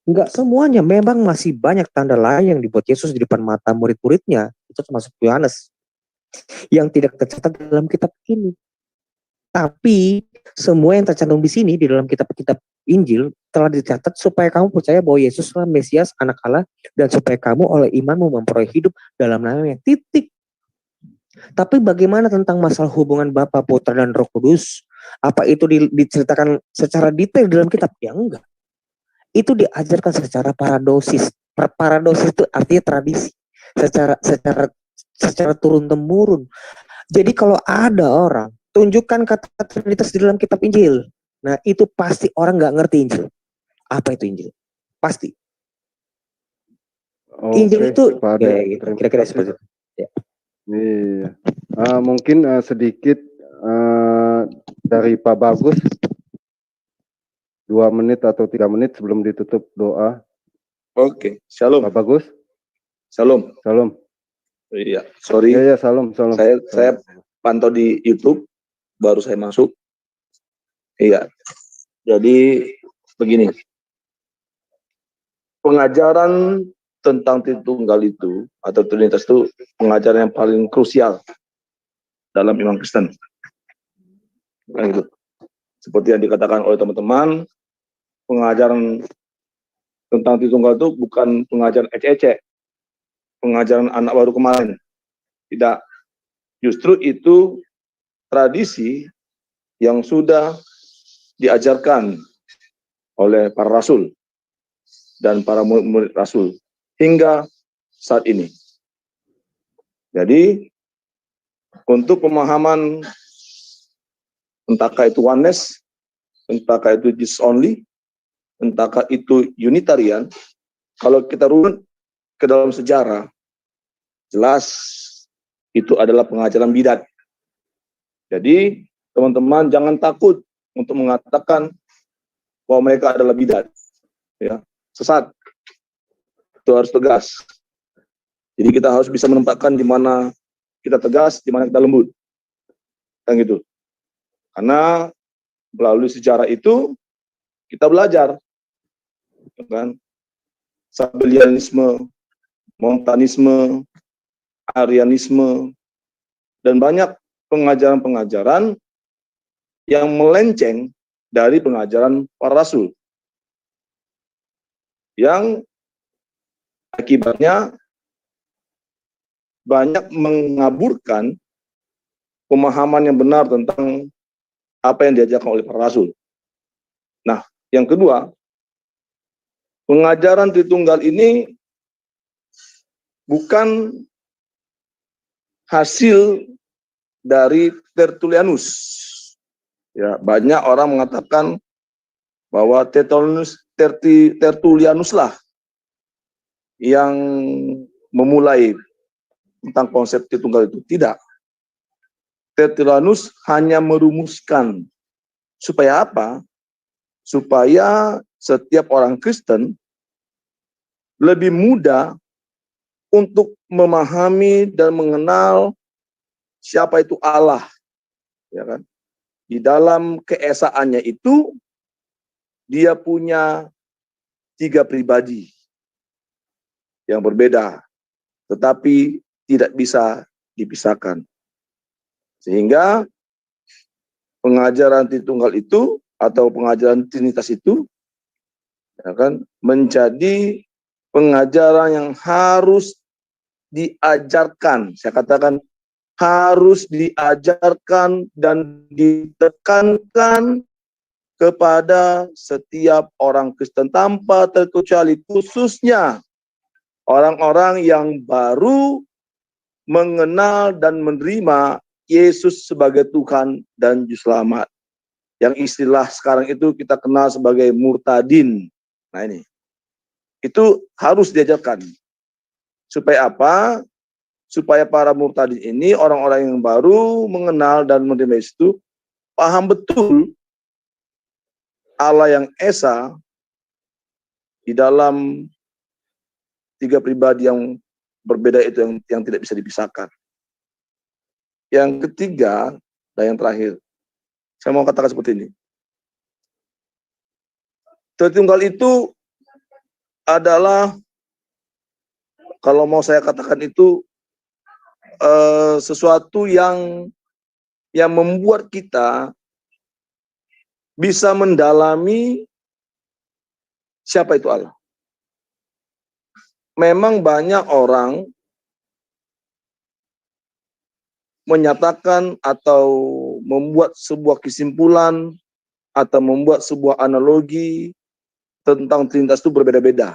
enggak semuanya, memang masih banyak tanda lain yang dibuat Yesus di depan mata murid-muridnya, itu termasuk Yohanes, yang tidak tercatat dalam kitab ini. Tapi semua yang tercantum di sini di dalam kitab-kitab Injil telah dicatat supaya kamu percaya bahwa Yesuslah Mesias, Anak Allah, dan supaya kamu oleh imanmu memperoleh hidup dalam namanya. Titik. Tapi bagaimana tentang masalah hubungan Bapa, Putra, dan Roh Kudus? Apa itu diceritakan secara detail dalam kitab? Ya enggak. Itu diajarkan secara paradosis. Paradosis itu artinya tradisi. Secara turun-temurun. Jadi kalau ada orang tunjukkan kata Trinitas di dalam kitab Injil, nah itu pasti orang nggak ngerti Injil. Apa itu Injil? Pasti. Injil itu ya, gitu. Kira-kira seperti itu. Ya. Iya. Mungkin sedikit dari Pak Bagus, 2 menit atau 3 menit sebelum ditutup doa. Oke, shalom. Pak Bagus. Shalom. Shalom. Iya, sorry. Iya, shalom. Saya pantau di YouTube, baru saya masuk. Iya. Jadi begini. Pengajaran tentang Tritunggal itu atau Trinitas itu pengajaran yang paling krusial dalam iman Kristen. Nah, gitu. Seperti yang dikatakan oleh teman-teman, pengajaran tentang Tritunggal itu bukan pengajaran ecek-ecek, pengajaran anak baru kemarin. Tidak. Justru itu tradisi yang sudah diajarkan oleh para rasul dan para murid rasul hingga saat ini. Jadi, untuk pemahaman entahkah itu oneness, entahkah itu Jesus only, entahkah itu Unitarian, kalau kita runut ke dalam sejarah, jelas itu adalah pengajaran bidat. Jadi, teman-teman jangan takut untuk mengatakan bahwa mereka adalah bidat. Ya, sesat. Itu harus tegas. Jadi kita harus bisa menempatkan di mana kita tegas, di mana kita lembut. Kan gitu. Karena melalui sejarah itu kita belajar. Kan? Sabellianisme, Montanisme, Arianisme, dan banyak pengajaran-pengajaran yang melenceng dari pengajaran para rasul. Yang akibatnya banyak mengaburkan pemahaman yang benar tentang apa yang diajarkan oleh para rasul. Nah, yang kedua, pengajaran Tritunggal ini bukan hasil dari Tertullianus. Ya, banyak orang mengatakan bahwa Tertullianus lah yang memulai tentang konsep Tritunggal itu. Tidak. Tertullianus hanya merumuskan. Supaya apa? Supaya setiap orang Kristen lebih mudah untuk memahami dan mengenal siapa itu Allah. Ya kan? Di dalam keesaannya itu, dia punya 3 pribadi yang berbeda, tetapi tidak bisa dipisahkan. Sehingga pengajaran Tritunggal itu atau pengajaran Trinitas itu ya kan, menjadi pengajaran yang harus diajarkan. Saya katakan harus diajarkan dan ditekankan kepada setiap orang Kristen tanpa terkecuali, khususnya orang-orang yang baru mengenal dan menerima Yesus sebagai Tuhan dan Juru Selamat. Yang istilah sekarang itu kita kenal sebagai murtadin. Nah ini, itu harus diajarkan. Supaya apa? Supaya para murtadin ini, orang-orang yang baru mengenal dan menerima Yesus itu, paham betul Allah yang Esa di dalam tiga pribadi yang berbeda itu yang tidak bisa dipisahkan. Yang ketiga dan yang terakhir, saya mau katakan seperti ini. Tritunggal itu adalah, kalau mau saya katakan itu sesuatu yang membuat kita bisa mendalami siapa itu Allah. Memang banyak orang menyatakan atau membuat sebuah kesimpulan atau membuat sebuah analogi tentang Trinitas itu berbeda-beda.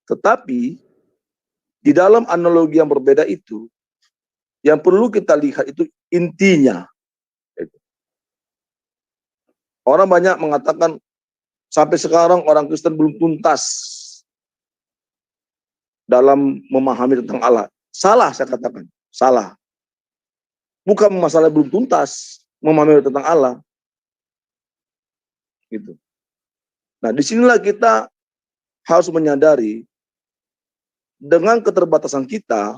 Tetapi di dalam analogi yang berbeda itu, yang perlu kita lihat itu intinya. Orang banyak mengatakan sampai sekarang orang Kristen belum tuntas dalam memahami tentang Allah. Salah, saya katakan. Salah. Bukan masalah belum tuntas memahami tentang Allah. Gitu. Nah, disinilah kita harus menyadari dengan keterbatasan kita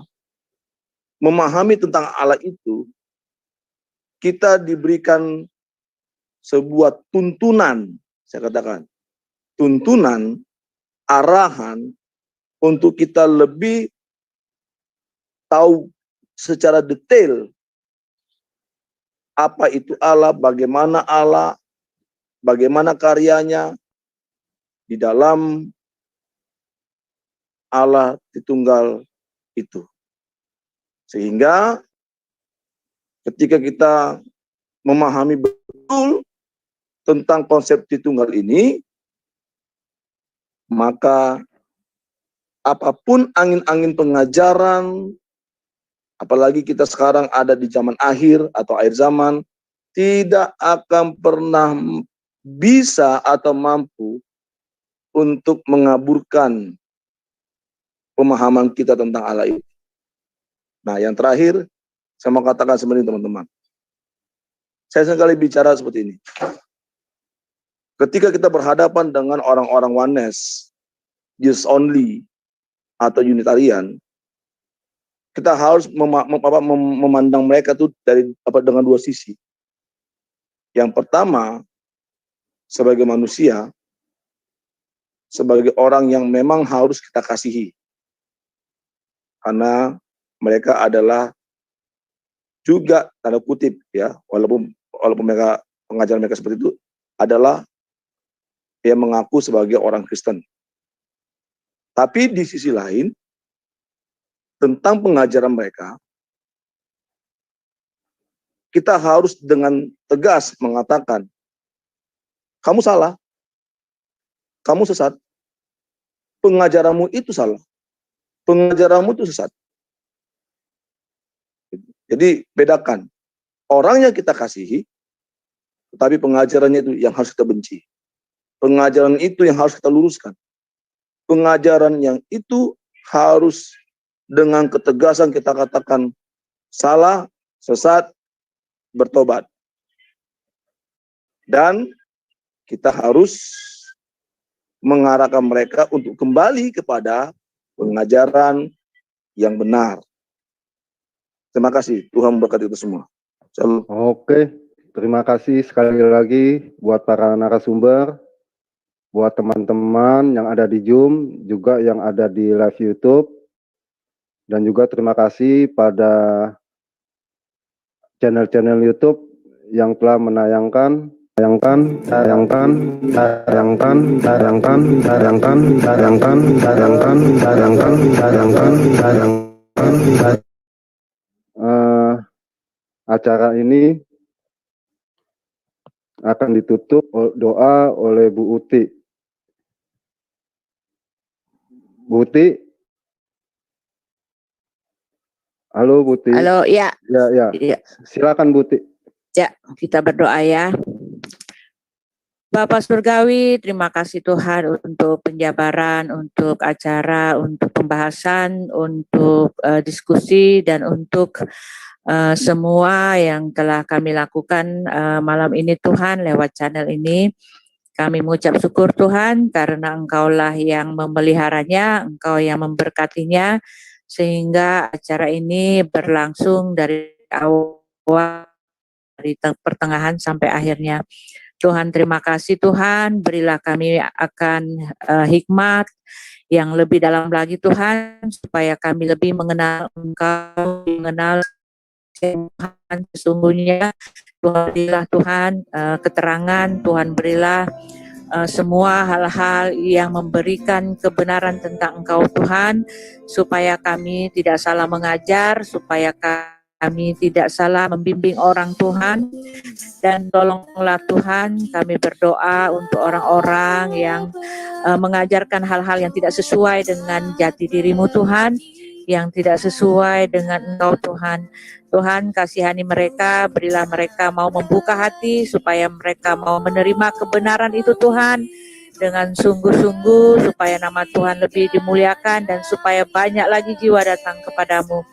memahami tentang Allah itu, kita diberikan sebuah tuntunan, saya katakan, tuntunan, arahan untuk kita lebih tahu secara detail apa itu Allah, bagaimana karyanya di dalam Allah Tritunggal itu. Sehingga ketika kita memahami betul tentang konsep Tritunggal ini, maka apapun angin-angin pengajaran, apalagi kita sekarang ada di zaman akhir atau akhir zaman, tidak akan pernah bisa atau mampu untuk mengaburkan pemahaman kita tentang Allah itu. Nah, yang terakhir, saya mau katakan sebenarnya teman-teman. Saya sekali bicara seperti ini. Ketika kita berhadapan dengan orang-orang oneness, Jesus only, atau Unitarian, kita harus memandang mereka tuh dengan dua sisi. Yang pertama, sebagai manusia, sebagai orang yang memang harus kita kasihi. Karena mereka adalah juga tanda kutip ya, walaupun mereka pengajaran mereka seperti itu adalah yang mengaku sebagai orang Kristen. Tapi di sisi lain, tentang pengajaran mereka, kita harus dengan tegas mengatakan, kamu salah, kamu sesat, pengajaranmu itu salah, pengajaranmu itu sesat. Jadi bedakan, orang yang kita kasihi, tetapi pengajarannya itu yang harus kita benci. Pengajaran itu yang harus kita luruskan. Pengajaran yang itu harus dengan ketegasan kita katakan salah, sesat, bertobat. Dan kita harus mengarahkan mereka untuk kembali kepada pengajaran yang benar. Terima kasih. Tuhan memberkati kita semua. Shalom. Oke, terima kasih sekali lagi buat para narasumber, buat teman-teman yang ada di Zoom, juga yang ada di live YouTube, dan juga terima kasih pada channel-channel YouTube yang telah menayangkan acara ini akan ditutup doa oleh Bu Uti. Bu Uti? Halo Bu Uti. Halo, ya. Ya. Silakan Bu Uti. Ya, kita berdoa ya. Bapak Surgawi, terima kasih Tuhan untuk penjabaran, untuk acara, untuk pembahasan, untuk diskusi, dan untuk semua yang telah kami lakukan malam ini Tuhan lewat channel ini. Kami mengucap syukur Tuhan karena Engkaulah yang memeliharanya, Engkau yang memberkatinya, sehingga acara ini berlangsung dari awal, dari pertengahan sampai akhirnya. Tuhan, terima kasih Tuhan, berilah kami akan hikmat yang lebih dalam lagi Tuhan, supaya kami lebih mengenal Engkau, mengenal Tuhan sesungguhnya. Tuhan berilah Tuhan keterangan, Tuhan berilah semua hal-hal yang memberikan kebenaran tentang Engkau Tuhan, supaya kami tidak salah mengajar, supaya kami tidak salah membimbing orang Tuhan. Dan tolonglah Tuhan, kami berdoa untuk orang-orang yang mengajarkan hal-hal yang tidak sesuai dengan jati diri-Mu Tuhan, yang tidak sesuai dengan Engkau Tuhan. Tuhan, kasihani mereka, berilah mereka mau membuka hati supaya mereka mau menerima kebenaran itu Tuhan dengan sungguh-sungguh, supaya nama Tuhan lebih dimuliakan dan supaya banyak lagi jiwa datang kepadamu.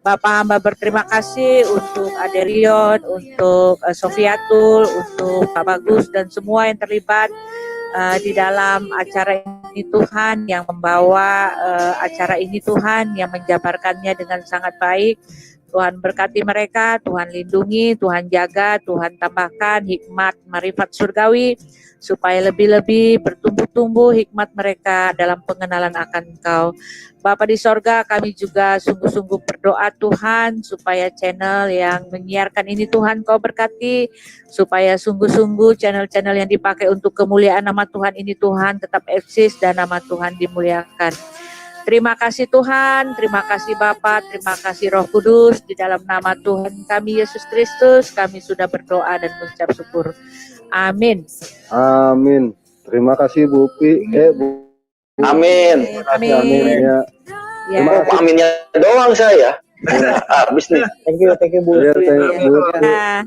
Bapak hamba berterima kasih untuk Aderion, untuk Sofiatul, untuk Pak Bagus dan semua yang terlibat di dalam acara ini Tuhan, yang membawa acara ini Tuhan, yang menjabarkannya dengan sangat baik. Tuhan berkati mereka, Tuhan lindungi, Tuhan jaga, Tuhan tambahkan hikmat marifat surgawi, supaya lebih-lebih bertumbuh-tumbuh hikmat mereka dalam pengenalan akan Engkau. Bapa di sorga, kami juga sungguh-sungguh berdoa Tuhan, supaya channel yang menyiarkan ini Tuhan Kau berkati, supaya sungguh-sungguh channel-channel yang dipakai untuk kemuliaan nama Tuhan ini Tuhan tetap eksis dan nama Tuhan dimuliakan. Terima kasih Tuhan, terima kasih Bapa, terima kasih Roh Kudus, di dalam nama Tuhan kami Yesus Kristus, kami sudah berdoa dan mengucap syukur. Amin. Amin. Terima kasih Bu Upi. Bu. Amin. Amin. Ya. Ya. Aminnya doang saya. Habis nih. Thank you Bu. Ya, Bu. Ya.